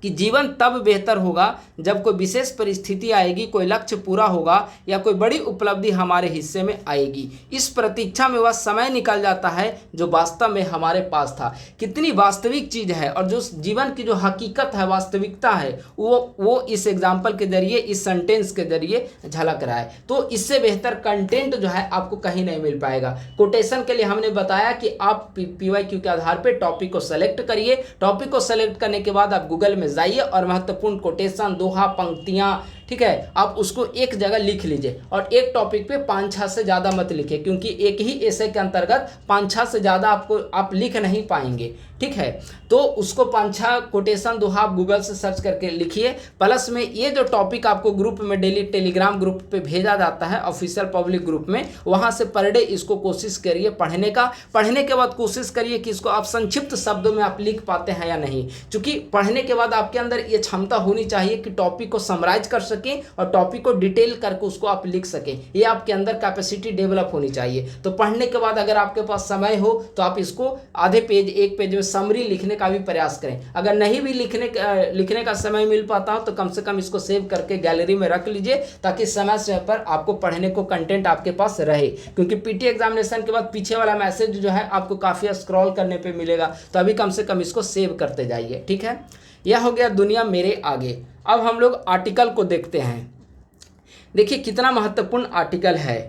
कि जीवन तब बेहतर होगा जब कोई विशेष परिस्थिति आएगी, कोई लक्ष्य पूरा होगा या कोई बड़ी उपलब्धि हमारे हिस्से में आएगी। इस प्रतीक्षा में वह समय निकल जाता है जो वास्तव में हमारे पास था। कितनी वास्तविक चीज़ है, और जो जीवन की जो हकीकत है, वास्तविकता है, वो इस एग्जाम्पल के जरिए, इस सेंटेंस के जरिए झलक रहा है। तो इससे बेहतर कंटेंट जो है आपको कहीं नहीं मिल पाएगा। कोटेशन के लिए हमने बताया कि आप PYQ के आधार पर टॉपिक को सेलेक्ट करिए। टॉपिक को सेलेक्ट करने के बाद आप गूगल में जाइए और महत्वपूर्ण कोटेशन, दोहा, पंक्तियां, ठीक है, आप उसको एक जगह लिख लीजिए। और एक टॉपिक पे 5-6 से ज़्यादा मत लिखिए, क्योंकि एक ही ऐसे के अंतर्गत 5-6 से ज़्यादा आप लिख नहीं पाएंगे। ठीक है, तो उसको 5-6 कोटेशन, दोहा आप गूगल से सर्च करके लिखिए। प्लस में ये जो टॉपिक आपको ग्रुप में डेली टेलीग्राम ग्रुप पे भेजा जाता है, ऑफिशियल पब्लिक ग्रुप में, वहाँ से पर डे इसको कोशिश करिए पढ़ने का। पढ़ने के बाद कोशिश करिए कि इसको आप संक्षिप्त शब्दों में आप लिख पाते हैं या नहीं, क्योंकि पढ़ने के बाद आपके अंदर ये क्षमता होनी चाहिए कि टॉपिक को समराइज कर सकें और टॉपिक को डिटेल करके उसको आप लिख सकें। ये आपके अंदर कैपेसिटी डेवलप होनी चाहिए। तो पढ़ने के बाद अगर आपके पास समय हो तो आप इसको आधे पेज, 1 पेज में समरी लिखने का भी प्रयास करें। अगर नहीं भी लिखने का समय मिल पाता हो तो कम से कम इसको सेव करके गैलरी में रख लीजिए, ताकि समय समय पर आपको पढ़ने को कंटेंट आपके पास रहे। क्योंकि PT एग्जामिनेशन के बाद पीछे वाला मैसेज जो है आपको काफ़ी स्क्रॉल करने पर मिलेगा, तो अभी कम से कम इसको सेव करते जाइए। ठीक है, यह हो गया दुनिया मेरे आगे। अब हम लोग आर्टिकल को देखते हैं। देखिए कितना महत्वपूर्ण आर्टिकल है।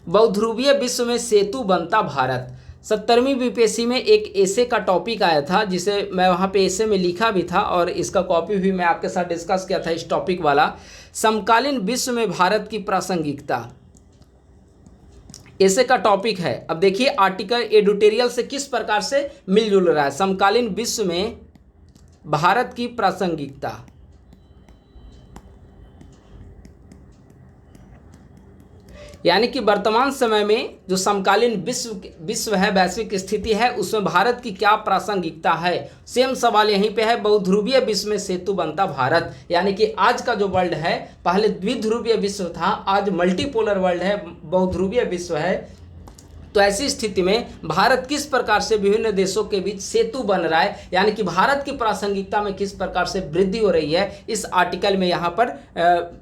बहुध्रुवीय विश्व में सेतु बनता भारत। 70वीं बीपीएससी में एक एसे का टॉपिक आया था, जिसे मैं वहाँ पे एसे में लिखा भी था और इसका कॉपी भी मैं आपके साथ डिस्कस किया था इस टॉपिक वाला, समकालीन विश्व में भारत की प्रासंगिकता। एसे का टॉपिक है। अब देखिए आर्टिकल एडिटोरियल से किस प्रकार से मिलजुल रहा है। समकालीन विश्व में भारत की प्रासंगिकता। यानी कि वर्तमान समय में जो समकालीन विश्व है, वैश्विक स्थिति है, उसमें भारत की क्या प्रासंगिकता है। सेम सवाल यहीं पे है। बहुध्रुवीय विश्व में सेतु बनता भारत। यानी कि आज का जो वर्ल्ड है, पहले द्विध्रुवीय विश्व था, आज मल्टीपोलर वर्ल्ड है, बहुध्रुवीय विश्व है। तो ऐसी स्थिति में भारत किस प्रकार से विभिन्न देशों के बीच सेतु बन रहा है, यानी कि भारत की प्रासंगिकता में किस प्रकार से वृद्धि हो रही है, इस आर्टिकल में यहाँ पर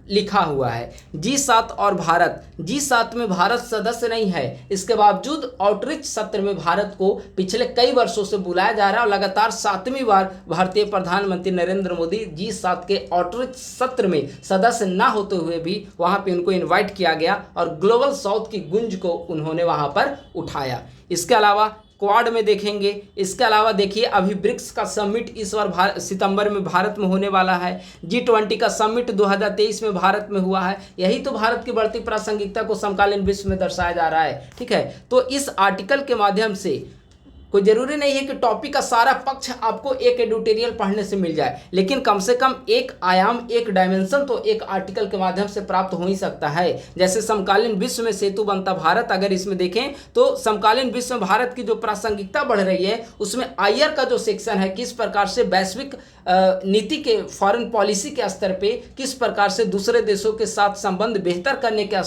लिखा हुआ है। G7 और भारत। G7 में भारत सदस्य नहीं है, इसके बावजूद आउटरीच सत्र में भारत को पिछले कई वर्षों से बुलाया जा रहा है और लगातार 7वीं बार भारतीय प्रधानमंत्री नरेंद्र मोदी G7 के आउटरीच सत्र में सदस्य न होते हुए भी वहाँ पे उनको इन्वाइट किया गया और ग्लोबल साउथ की गुंज को उन्होंने वहाँ पर उठाया। इसके अलावा क्वाड में देखेंगे। इसके अलावा देखिए अभी ब्रिक्स का समिट इस बार सितंबर में भारत में होने वाला है। G20 का समिट 2023 में भारत में हुआ है। यही तो भारत की बढ़ती प्रासंगिकता को समकालीन विश्व में दर्शाया जा रहा है। ठीक है, तो इस आर्टिकल के माध्यम से कोई ज़रूरी नहीं है कि टॉपिक का सारा पक्ष आपको एक एडिटोरियल पढ़ने से मिल जाए, लेकिन कम से कम एक आयाम, एक डायमेंशन तो एक आर्टिकल के माध्यम से प्राप्त हो ही सकता है। जैसे समकालीन विश्व में सेतु बनता भारत, अगर इसमें देखें तो समकालीन विश्व में भारत की जो प्रासंगिकता बढ़ रही है, उसमें आईआर का जो सेक्शन है, किस प्रकार से वैश्विक नीति के, फॉरेन पॉलिसी के स्तर पे किस प्रकार से दूसरे देशों के साथ संबंध बेहतर करने के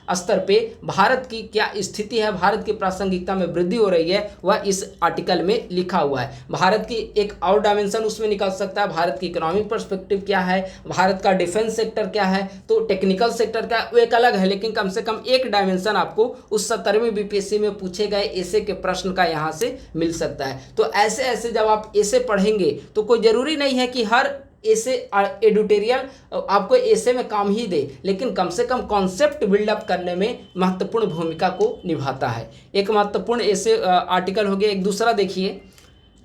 स्तर पे भारत की क्या स्थिति है, भारत की प्रासंगिकता में वृद्धि हो रही है, वह इस आर्टिकल में लिखा हुआ है। भारत की एक और डायमेंशन उसमें निकल सकता है। भारत की इकोनॉमिक पर्सपेक्टिव क्या है, भारत का डिफेंस सेक्टर क्या है, तो टेक्निकल सेक्टर क्या है, वो एक अलग है, लेकिन कम से कम एक डायमेंशन आपको उस 70वीं बीपीएससी में पूछे गए एसे के प्रश्न का यहाँ से मिल सकता है। तो ऐसे ऐसे जब आप एसे पढ़ेंगे तो कोई ज़रूरी नहीं है कि हर ऐसे एडिटोरियल आपको ऐसे में काम ही दे, लेकिन कम से कम कॉन्सेप्ट बिल्डअप करने में महत्वपूर्ण भूमिका को निभाता है। एक महत्वपूर्ण ऐसे आर्टिकल हो गया। एक दूसरा देखिए,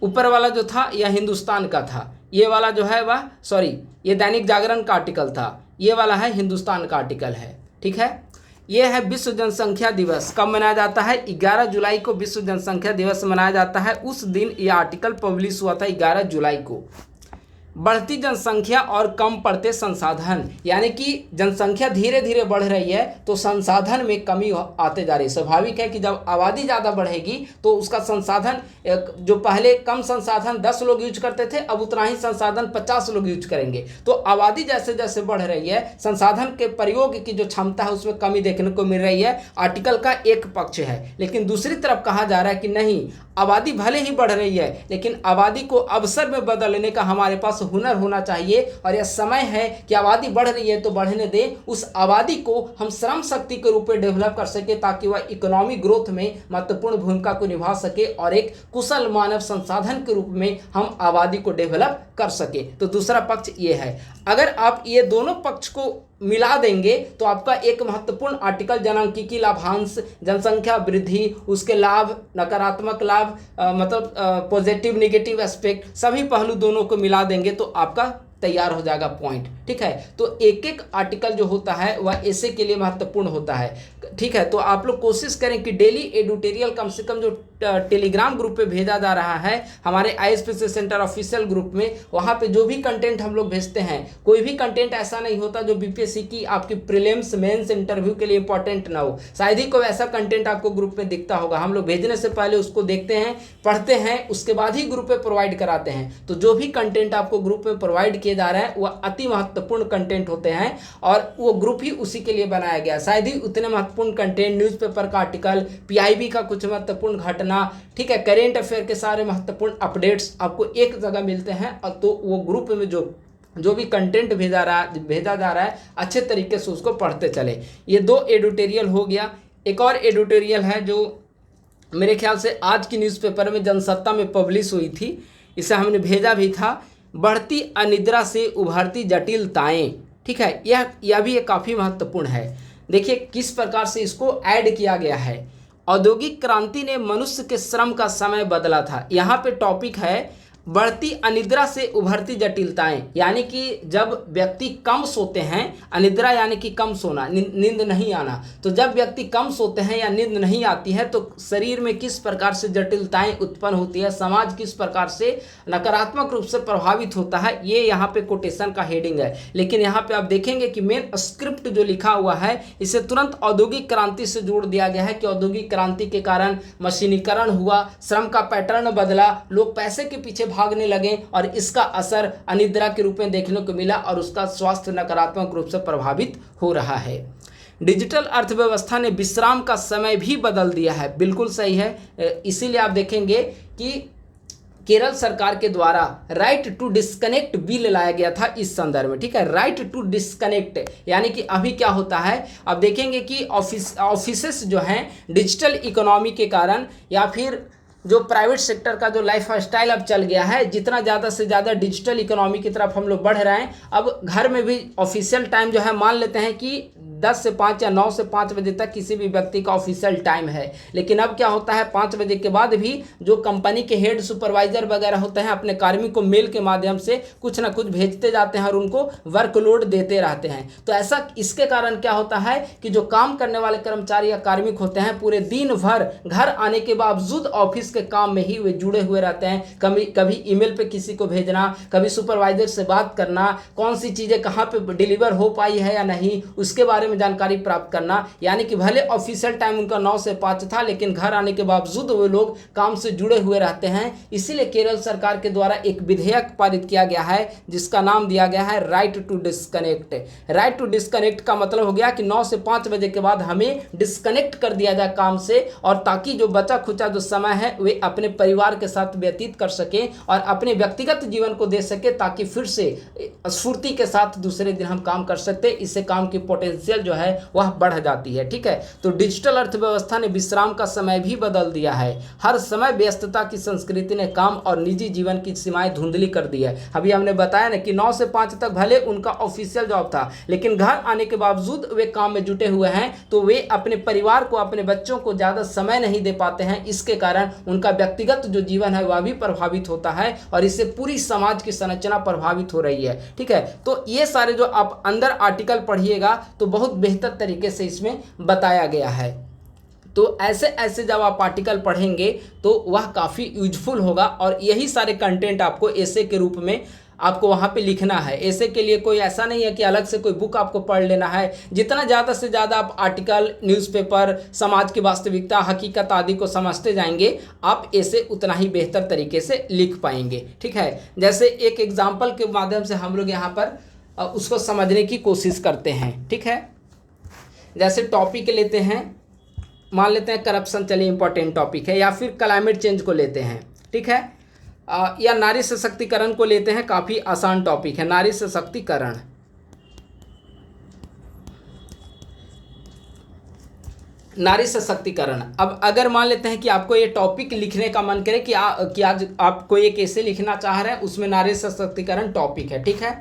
ऊपर वाला जो था यह हिंदुस्तान का था, ये वाला जो है वह ये दैनिक जागरण का आर्टिकल था, ये वाला है हिंदुस्तान का आर्टिकल है। ठीक है, ये है विश्व जनसंख्या दिवस। कब मनाया जाता है? 11 जुलाई को विश्व जनसंख्या दिवस मनाया जाता है। उस दिन ये आर्टिकल पब्लिश हुआ था 11 जुलाई को। बढ़ती जनसंख्या और कम पड़ते संसाधन, यानी कि जनसंख्या धीरे धीरे बढ़ रही है तो संसाधन में कमी आते जा रही है। स्वाभाविक है कि जब आबादी ज़्यादा बढ़ेगी तो उसका संसाधन, जो पहले कम संसाधन 10 लोग यूज करते थे, अब उतना ही संसाधन 50 लोग यूज करेंगे। तो आबादी जैसे जैसे बढ़ रही है, संसाधन के प्रयोग की जो क्षमता है उसमें कमी देखने को मिल रही है। आर्टिकल का एक पक्ष है, लेकिन दूसरी तरफ कहा जा रहा है कि नहीं, आबादी भले ही बढ़ रही है, लेकिन आबादी को अवसर में बदलने का हमारे पास हुनर होना चाहिए और यह समय है कि आबादी बढ़ रही है तो बढ़ने दें, उस आबादी को हम श्रम शक्ति के रूप में डेवलप कर सके ताकि वह इकोनॉमिक ग्रोथ में महत्वपूर्ण भूमिका को निभा सके और एक कुशल मानव संसाधन के रूप में हम आबादी को डेवलप कर सके। तो दूसरा पक्ष ये है। अगर आप ये दोनों पक्ष को मिला देंगे तो आपका एक महत्वपूर्ण आर्टिकल जनांकिकी लाभांश, जनसंख्या वृद्धि, उसके लाभ, नकारात्मक लाभ, मतलब पॉजिटिव नेगेटिव एस्पेक्ट, सभी पहलू दोनों को मिला देंगे तो आपका तैयार हो जाएगा पॉइंट। ठीक है, तो एक एक आर्टिकल जो होता है वह ऐसे के लिए महत्वपूर्ण होता है। ठीक है, तो आप लोग कोशिश करें कि डेली एडिटोरियल कम से कम जो टेलीग्राम ग्रुप पे भेजा जा रहा है हमारे ISPC सेंटर ऑफिशियल ग्रुप में, वहाँ पे जो भी कंटेंट हम लोग भेजते हैं, कोई भी कंटेंट ऐसा नहीं होता जो बीपीएससी की आपकी प्रीलिम्स मेंस इंटरव्यू के लिए इंपॉर्टेंट ना हो। शायद ही कोई ऐसा कंटेंट आपको ग्रुप में दिखता होगा। हम लोग भेजने से पहले उसको देखते हैं, पढ़ते हैं, उसके बाद ही ग्रुप में प्रोवाइड कराते हैं। तो जो भी कंटेंट आपको ग्रुप में प्रोवाइड किए जा रहे हैं वह अति महत्वपूर्ण कंटेंट होते हैं और वो ग्रुप ही उसी के लिए बनाया गया। शायद ही उतने महत्वपूर्ण कंटेंट, न्यूज़पेपर का आर्टिकल, PIB का कुछ महत्वपूर्ण घटना, ठीक है, करेंट अफेयर के सारे महत्वपूर्ण अपडेट्स आपको एक जगह मिलते हैं। और तो वो ग्रुप में जो भी कंटेंट भेजा जा रहा है अच्छे तरीके से उसको पढ़ते चले। ये 2 एडिटोरियल हो गया। एक और एडिटोरियल है जो मेरे ख्याल से आज की न्यूज़पेपर में जनसत्ता में पब्लिश हुई थी, इसे हमने भेजा भी था। बढ़ती अनिद्रा से उभरती जटिलताएं। ठीक है, यह भी एक काफ़ी महत्वपूर्ण है। देखिए किस प्रकार से इसको ऐड किया गया है औद्योगिक क्रांति ने मनुष्य के श्रम का समय बदला था। यहाँ पे टॉपिक है बढ़ती अनिद्रा से उभरती जटिलताएं, यानी कि जब व्यक्ति कम सोते हैं, अनिद्रा यानी कि कम सोना, नींद नहीं आना, तो जब व्यक्ति कम सोते हैं या नींद नहीं आती है तो शरीर में किस प्रकार से जटिलताएं उत्पन्न होती है, समाज किस प्रकार से नकारात्मक रूप से प्रभावित होता है, ये यहाँ पे कोटेशन का हेडिंग है। लेकिन यहाँ पे आप देखेंगे कि मेन स्क्रिप्ट जो लिखा हुआ है इसे तुरंत औद्योगिक क्रांति से जोड़ दिया गया है कि औद्योगिक क्रांति के कारण मशीनीकरण हुआ, श्रम का पैटर्न बदला, लोग पैसे के पीछे भागने लगे और इसका असर अनिद्रा के रूप में देखने को मिला और उसका स्वास्थ्य नकारात्मक रूप से प्रभावित हो रहा है। डिजिटल अर्थव्यवस्था ने विश्राम का समय भी बदल दिया है, बिल्कुल सही है। इसीलिए आप देखेंगे कि केरल सरकार के द्वारा राइट टू डिस्कनेक्ट बिल लाया गया था इस संदर्भ में, ठीक है। राइट टू डिस्कनेक्ट यानी कि अभी क्या होता है, अब देखेंगे कि ऑफिसेस जो हैं डिजिटल इकोनॉमी के कारण या फिर जो प्राइवेट सेक्टर का जो लाइफ स्टाइल अब चल गया है, जितना ज़्यादा से ज़्यादा डिजिटल इकोनॉमी की तरफ हम लोग बढ़ रहे हैं, अब घर में भी ऑफिशियल टाइम जो है मान लेते हैं कि 10 से 5 या 9 से 5 बजे तक किसी भी व्यक्ति का ऑफिशियल टाइम है। लेकिन अब क्या होता है 5 बजे के बाद भी जो कंपनी के हेड सुपरवाइजर वगैरह होते हैं अपने कार्मिक को मेल के माध्यम से कुछ ना कुछ भेजते जाते हैं और उनको वर्कलोड देते रहते हैं। तो ऐसा इसके कारण क्या होता है कि जो काम करने वाले कर्मचारी या कार्मिक होते हैं पूरे दिन भर घर आने के बावजूद ऑफिस के काम में ही वे जुड़े हुए रहते हैं। कभी ईमेल पे किसी को भेजना, कभी सुपरवाइजर से बात करना, कौन सी चीज़ें कहाँ पे डिलीवर हो पाई है या नहीं उसके बारे में जानकारी प्राप्त करना। यानी कि भले ऑफिशियल टाइम उनका 9 से 5 था लेकिन घर आने के बावजूद वो लोग काम से जुड़े हुए रहते हैं। इसीलिए केरल सरकार के द्वारा एक विधेयक पारित किया गया है जिसका नाम दिया गया है right to disconnect. Right to disconnect का मतलब हो गया कि 9 से 5 बजे के बाद हमें डिस्कनेक्ट कर दिया जाए काम से, और ताकि जो बचा खुचा जो समय है वे अपने परिवार के साथ व्यतीत कर सके और अपने व्यक्तिगत जीवन को दे सके, ताकि फिर से स्फूर्ति के साथ दूसरे दिन हम काम कर सकते। इससे काम की पोटेंशियल जो है वह बढ़ जाती है, ठीक है। तो डिजिटल अर्थव्यवस्था ने विश्राम का समय भी बदल दिया है। हर समय व्यस्तता की संस्कृति ने काम और निजी जीवन की सीमाएं धुंधली कर दी है। अभी हमने बताया ना कि 9 से 5 तक भले उनका ऑफिशियल जॉब था लेकिन घर आने के बावजूद वे काम में जुटे हुए हैं, तो वे अपने परिवार को, अपने बच्चों को ज़्यादा समय नहीं दे पाते हैं। इसके कारण उनका व्यक्तिगत जो जीवन है वह भी प्रभावित होता है और इससे पूरी समाज की संरचना प्रभावित हो रही है, ठीक है। तो ये सारे जो आप अंदर आर्टिकल पढ़िएगा तो बहुत बेहतर तरीके से इसमें बताया गया है। तो ऐसे ऐसे जब आप आर्टिकल पढ़ेंगे तो वह काफ़ी यूजफुल होगा और यही सारे कंटेंट आपको एसे के रूप में आपको वहाँ पे लिखना है। ऐसे के लिए कोई ऐसा नहीं है कि अलग से कोई बुक आपको पढ़ लेना है। जितना ज़्यादा से ज़्यादा आप आर्टिकल, न्यूज़पेपर, समाज की वास्तविकता, हकीकत आदि को समझते जाएंगे आप ऐसे उतना ही बेहतर तरीके से लिख पाएंगे, ठीक है। जैसे एक एग्जाम्पल के माध्यम से हम लोग यहाँ पर उसको समझने की कोशिश करते हैं, ठीक है। जैसे टॉपिक लेते हैं, मान लेते हैं करप्शन, चलिए इंपॉर्टेंट टॉपिक है, या फिर क्लाइमेट चेंज को लेते हैं, ठीक है, या नारी सशक्तिकरण को लेते हैं, काफ़ी आसान टॉपिक है नारी सशक्तिकरण। नारी सशक्तिकरण। अब अगर मान लेते हैं कि आपको ये टॉपिक लिखने का मन करे कि आज आप कोई एक ऐसे लिखना चाह रहे हैं उसमें नारी सशक्तिकरण टॉपिक है, ठीक है।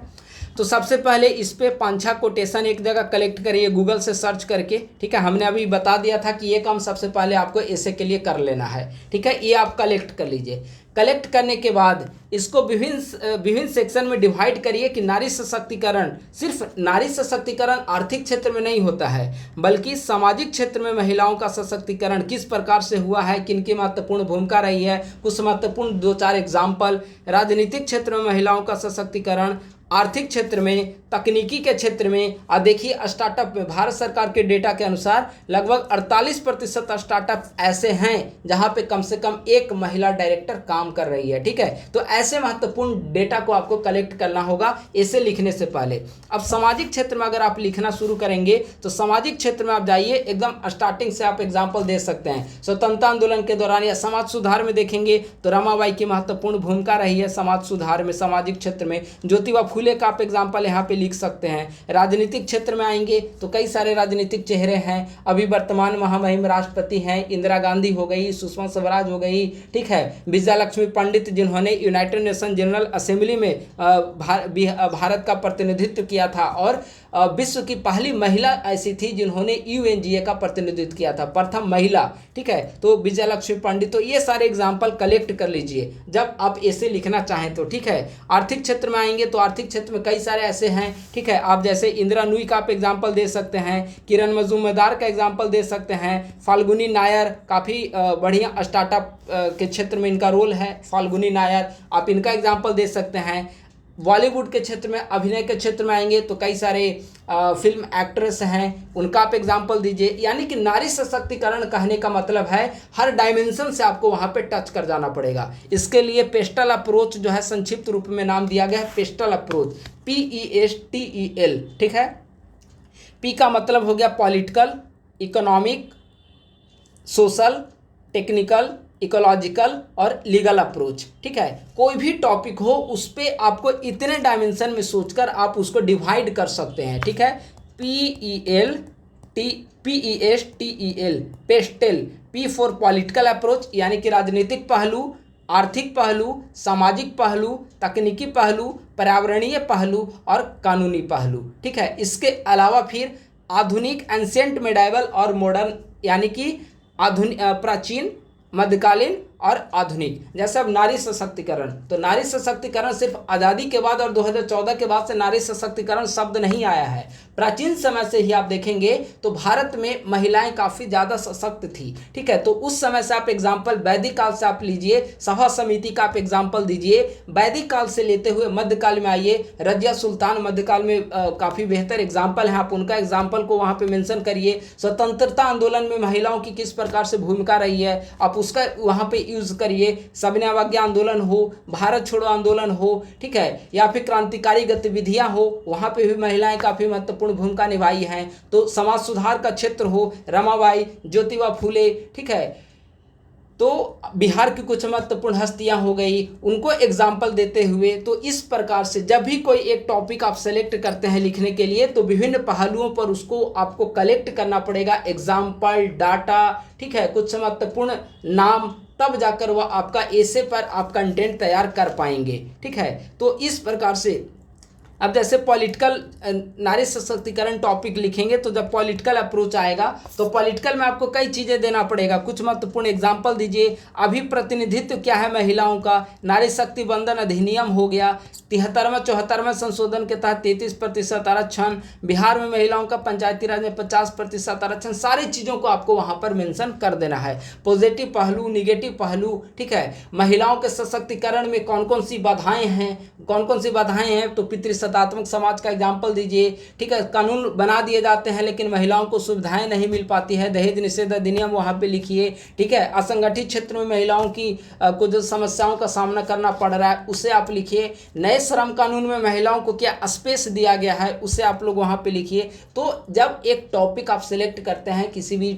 तो सबसे पहले इस पे 5-6 कोटेशन एक जगह कलेक्ट करिए गूगल से सर्च करके, ठीक है। हमने अभी बता दिया था कि ये काम सबसे पहले आपको ऐसे के लिए कर लेना है, ठीक है। ये आप कलेक्ट कर लीजिए। कलेक्ट करने के बाद इसको विभिन्न सेक्शन में डिवाइड करिए कि नारी सशक्तिकरण, सिर्फ नारी सशक्तिकरण आर्थिक क्षेत्र में नहीं होता है बल्कि सामाजिक क्षेत्र में महिलाओं का सशक्तिकरण किस प्रकार से हुआ है, किनकी महत्वपूर्ण भूमिका रही है, कुछ महत्वपूर्ण 2-4 एग्जाम्पल। राजनीतिक क्षेत्र में महिलाओं का सशक्तिकरण, आर्थिक क्षेत्र में, तकनीकी के क्षेत्र में। और देखिए स्टार्टअप में भारत सरकार के डेटा के अनुसार लगभग 48% स्टार्टअप ऐसे हैं जहां पे कम से कम एक महिला डायरेक्टर काम कर रही है, ठीक है। तो ऐसे महत्वपूर्ण डेटा को आपको कलेक्ट करना होगा ऐसे लिखने से पहले। अब सामाजिक क्षेत्र में अगर आप लिखना शुरू करेंगे तो सामाजिक क्षेत्र में आप जाइए, एकदम स्टार्टिंग से आप एग्जाम्पल दे सकते हैं। स्वतंत्रता आंदोलन के दौरान या समाज सुधार में देखेंगे तो रमाबाई की महत्वपूर्ण भूमिका रही है समाज सुधार में, सामाजिक क्षेत्र में। ज्योतिबा फूले का आप एग्जाम्पल यहाँ पे लिख सकते हैं। राजनीतिक क्षेत्र में आएंगे तो कई सारे राजनीतिक चेहरे हैं। अभी वर्तमान महामहिम राष्ट्रपति हैं, इंदिरा गांधी हो गई, सुषमा स्वराज हो गई, ठीक है, विजया लक्ष्मी पंडित जिन्होंने यूनाइटेड नेशन जनरल असेंबली में भारत का प्रतिनिधित्व किया था, और विश्व की पहली महिला ऐसी थी जिन्होंने UNGA का प्रतिनिधित्व किया था, प्रथम महिला, ठीक है, तो विजय लक्ष्मी पंडित। तो ये सारे एग्जाम्पल कलेक्ट कर लीजिए जब आप ऐसे लिखना चाहें तो, ठीक है। आर्थिक क्षेत्र में आएंगे तो आर्थिक क्षेत्र में कई सारे ऐसे हैं, ठीक है, आप जैसे इंदिरा नूई का आप एग्जाम्पल दे सकते हैं, किरण मजूमदार का एग्जाम्पल दे सकते हैं, फाल्गुनी नायर, काफ़ी बढ़िया स्टार्टअप के क्षेत्र में इनका रोल है, फाल्गुनी नायर, आप इनका एग्जाम्पल दे सकते हैं। बॉलीवुड के क्षेत्र में, अभिनय के क्षेत्र में आएंगे तो कई सारे फिल्म एक्ट्रेस हैं, उनका आप एग्जाम्पल दीजिए। यानी कि नारी सशक्तिकरण कहने का मतलब है हर डायमेंशन से आपको वहाँ पे टच कर जाना पड़ेगा। इसके लिए पेस्टल अप्रोच जो है संक्षिप्त रूप में नाम दिया गया है, पेस्टल अप्रोच, PESTEL, ठीक है। पी का मतलब हो गया political, economic, social, technical, ecological और लीगल अप्रोच, ठीक है। कोई भी टॉपिक हो उस पर आपको इतने डायमेंशन में सोचकर आप उसको डिवाइड कर सकते हैं, ठीक है। PESTEL, pastel, P for political approach यानी कि राजनीतिक पहलू, आर्थिक पहलू, सामाजिक पहलू, तकनीकी पहलू, पर्यावरणीय पहलू और कानूनी पहलू, ठीक है। इसके अलावा फिर आधुनिक, एंशिएंट, मेडाइवल और मॉडर्न, यानी कि आधुनिक, प्राचीन, मध्यकालीन और आधुनिक। जैसे अब नारी सशक्तिकरण, तो नारी सशक्तिकरण सिर्फ आज़ादी के बाद और 2014 के बाद से नारी सशक्तिकरण शब्द नहीं आया है। प्राचीन समय से ही आप देखेंगे तो भारत में महिलाएं काफ़ी ज़्यादा सशक्त थी, ठीक है। तो उस समय से आप एग्जाम्पल वैदिक काल से आप लीजिए, सभा समिति का आप एग्जाम्पल दीजिए, वैदिक काल से लेते हुए मध्यकाल में आइए, रजिया सुल्तान मध्यकाल में काफ़ी बेहतर एग्जाम्पल हैं, आप उनका एग्जाम्पल को वहाँ पर मेंशन करिए। स्वतंत्रता आंदोलन में महिलाओं की किस प्रकार से भूमिका रही है, आप उसका वहाँ पे यूज करिए। सविनय अवज्ञा आंदोलन हो, भारत छोड़ो आंदोलन हो, ठीक है, या फिर क्रांतिकारी गतिविधियां हो, वहाँ पे भी महिलाएं काफ़ी महत्वपूर्ण भूमिका निभाई हैं। तो समाज सुधार का क्षेत्र हो, रमाबाई, ज्योतिबा फूले, ठीक है, तो बिहार की कुछ महत्वपूर्ण हस्तियां हो गई, उनको एग्जाम्पल देते हुए। तो इस प्रकार से जब भी कोई एक टॉपिक आप सेलेक्ट करते हैं लिखने के लिए तो विभिन्न पहलुओं पर उसको आपको कलेक्ट करना पड़ेगा, एग्जाम्पल, डाटा, ठीक है, कुछ महत्वपूर्ण नाम, तब जाकर वह आपका एसे पर आप कंटेंट तैयार कर पाएंगे, ठीक है। तो इस प्रकार से अब जैसे पॉलिटिकल, नारी सशक्तिकरण टॉपिक लिखेंगे तो जब पॉलिटिकल अप्रोच आएगा तो पॉलिटिकल में आपको कई चीज़ें देना पड़ेगा, कुछ महत्वपूर्ण एग्जाम्पल दीजिए। अभी प्रतिनिधित्व क्या है महिलाओं का, नारी शक्ति बंधन अधिनियम हो गया, 73वें 74वें संशोधन के तहत 33% आरक्षण, बिहार में महिलाओं का पंचायती राज में 50% आरक्षण, सारी चीज़ों को आपको वहाँ पर मेंशन कर देना है। पॉजिटिव पहलू, निगेटिव पहलू, ठीक है, महिलाओं के सशक्तिकरण में कौन कौन सी बाधाएं हैं, तो पितृसत्तात्मक समाज का एग्जाम्पल दीजिए, ठीक है। कानून बना दिए जाते हैं लेकिन महिलाओं को सुविधाएं नहीं मिल पाती है, दहेज निषेध अधिनियम वहाँ पे लिखिए, ठीक है। असंगठित क्षेत्र में महिलाओं की कुछ समस्याओं का सामना करना पड़ रहा है, उसे आप लिखिए। नए श्रम कानून में महिलाओं को क्या स्पेस दिया गया है, उसे आप लोग वहाँ पे लिखिए। तो जब एक टॉपिक आप सिलेक्ट करते हैं किसी भी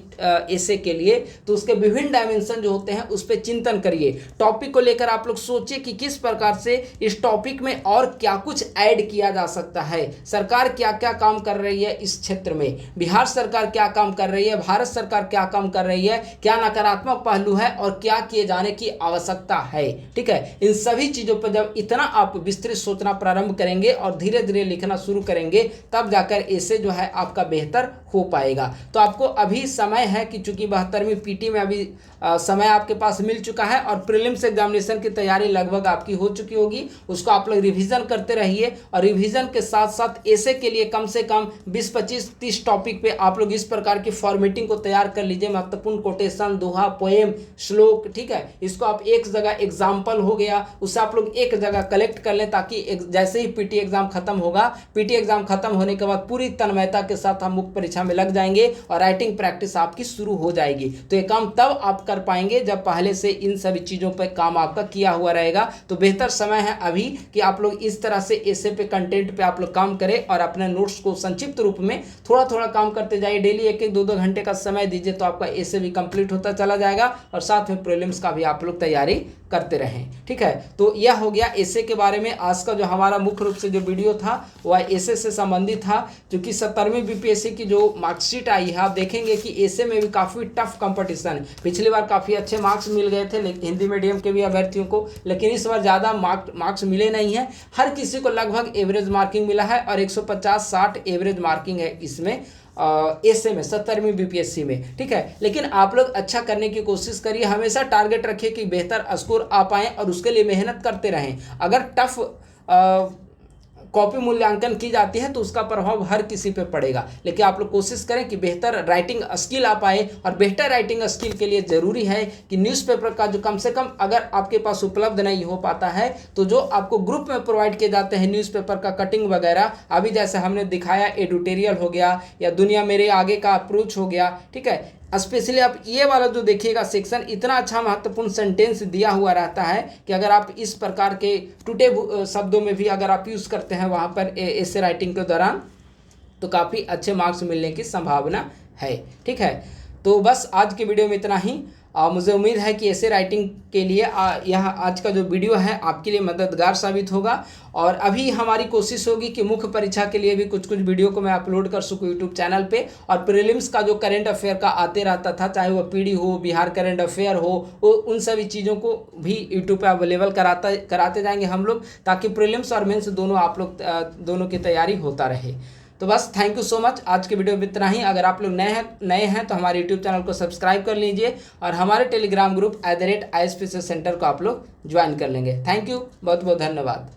एसे के लिए तो उसके विभिन्न डायमेंशन जो होते हैं उस पर चिंतन करिए। टॉपिक को लेकर आप लोग सोचिए कि किस प्रकार से इस टॉपिक में और क्या कुछ ऐड किया जा सकता है, सरकार क्या क्या काम कर रही है इस क्षेत्र में, बिहार सरकार क्या काम कर रही है, भारत सरकार क्या काम कर रही है, क्या नकारात्मक पहलू है और क्या किए जाने की आवश्यकता है, ठीक है। इन सभी चीज़ों पर जब इतना आप विस्तृत सोचना प्रारंभ करेंगे और धीरे धीरे लिखना शुरू करेंगे तब जाकर ऐसे जो है आपका बेहतर हो पाएगा। तो आपको अभी समय है कि चूंकि 72वीं पीटी में अभी समय आपके पास मिल चुका है और प्रीलिम्स एग्जामिनेशन की तैयारी लगभग आपकी हो चुकी होगी, उसको आप लोग रिवीजन करते रहिए और रिवीजन के साथ साथ ऐसे के लिए कम से कम 20, 25, 30 टॉपिक पे आप लोग इस प्रकार की फॉर्मेटिंग को तैयार कर लीजिए। महत्वपूर्ण कोटेशन, दोहा, पोएम, श्लोक, ठीक है, इसको आप एक जगह, एग्जाम्पल हो गया उसे आप लोग एक जगह कलेक्ट कर लें ताकि जैसे ही पीटी एग्जाम खत्म होगा, पीटी एग्जाम खत्म होने के बाद पूरी तन्मयता के साथ हम मुख्य परीक्षा में लग जाएंगे और राइटिंग प्रैक्टिस आपकी शुरू हो जाएगी। तो ये काम तब आप कर पाएंगे जब पहले से इन सभी चीज़ों पर काम आपका किया हुआ रहेगा। तो बेहतर समय है अभी कि आप लोग इस तरह से ऐसे पे कंटेंट पे आप लोग काम करें और अपने नोट्स को संक्षिप्त रूप में थोड़ा थोड़ा काम करते जाइए। डेली 1-1, 2-2 घंटे का समय दीजिए तो आपका ऐसे भी कंप्लीट होता चला जाएगा और साथ में प्रीलिम्स का भी आप लोग तैयारी करते रहें। ठीक है, तो यह हो गया एसए के बारे में। आज का जो हमारा मुख्य रूप से जो वीडियो था वह एसए से संबंधित था, क्योंकि 17वीं बीपीएससी की जो मार्कशीट आई है आप देखेंगे कि एसए में भी काफ़ी टफ कंपटीशन है। पिछली बार काफ़ी अच्छे मार्क्स मिल गए थे हिंदी मीडियम के भी अभ्यर्थियों को, लेकिन इस बार ज़्यादा मार्क्स मिले नहीं हैं। हर किसी को लगभग एवरेज मार्किंग मिला है और 150-60 एवरेज मार्किंग है इसमें एसए में 17वीं बीपीएससी में। ठीक है, लेकिन आप लोग अच्छा करने की कोशिश करिए, हमेशा टारगेट रखिए कि बेहतर स्कोर आ पाएँ और उसके लिए मेहनत करते रहें। अगर टफ कॉपी मूल्यांकन की जाती है तो उसका प्रभाव हर किसी पे पड़ेगा, लेकिन आप लोग कोशिश करें कि बेहतर राइटिंग स्किल आ पाए। और बेहतर राइटिंग स्किल के लिए ज़रूरी है कि न्यूज़पेपर का जो कम से कम अगर आपके पास उपलब्ध नहीं हो पाता है तो जो आपको ग्रुप में प्रोवाइड किए जाते हैं न्यूज़पेपर का कटिंग वगैरह, अभी जैसे हमने दिखाया एडिटोरियल हो गया या दुनिया मेरे आगे का अप्रोच हो गया। ठीक है, स्पेशली आप ये वाला जो देखिएगा सेक्शन, इतना अच्छा महत्वपूर्ण सेंटेंस दिया हुआ रहता है कि अगर आप इस प्रकार के टूटे शब्दों में भी अगर आप यूज़ करते हैं वहाँ पर ऐसे राइटिंग के दौरान तो काफ़ी अच्छे मार्क्स मिलने की संभावना है। ठीक है, तो बस आज की वीडियो में इतना ही। मुझे उम्मीद है कि ऐसे राइटिंग के लिए यह आज का जो वीडियो है आपके लिए मददगार साबित होगा। और अभी हमारी कोशिश होगी कि मुख्य परीक्षा के लिए भी कुछ वीडियो को मैं अपलोड कर सकूँ यूट्यूब चैनल पे। और प्रीलिम्स का जो करंट अफेयर का आते रहता था, चाहे वो पीडी हो, बिहार करंट अफेयर हो, वो उन सभी चीज़ों को भी यूट्यूब पे अवेलेबल कराते जाएंगे हम लोग, ताकि प्रीलिम्स और मेंस दोनों आप लोग दोनों की तैयारी होता रहे। तो बस थैंक यू सो मच, आज के वीडियो में इतना ही। अगर आप लोग नए हैं तो हमारे यूट्यूब चैनल को सब्सक्राइब कर लीजिए और हमारे टेलीग्राम ग्रुप @ISPC सेंटर को आप लोग ज्वाइन कर लेंगे। थैंक यू, बहुत बहुत धन्यवाद।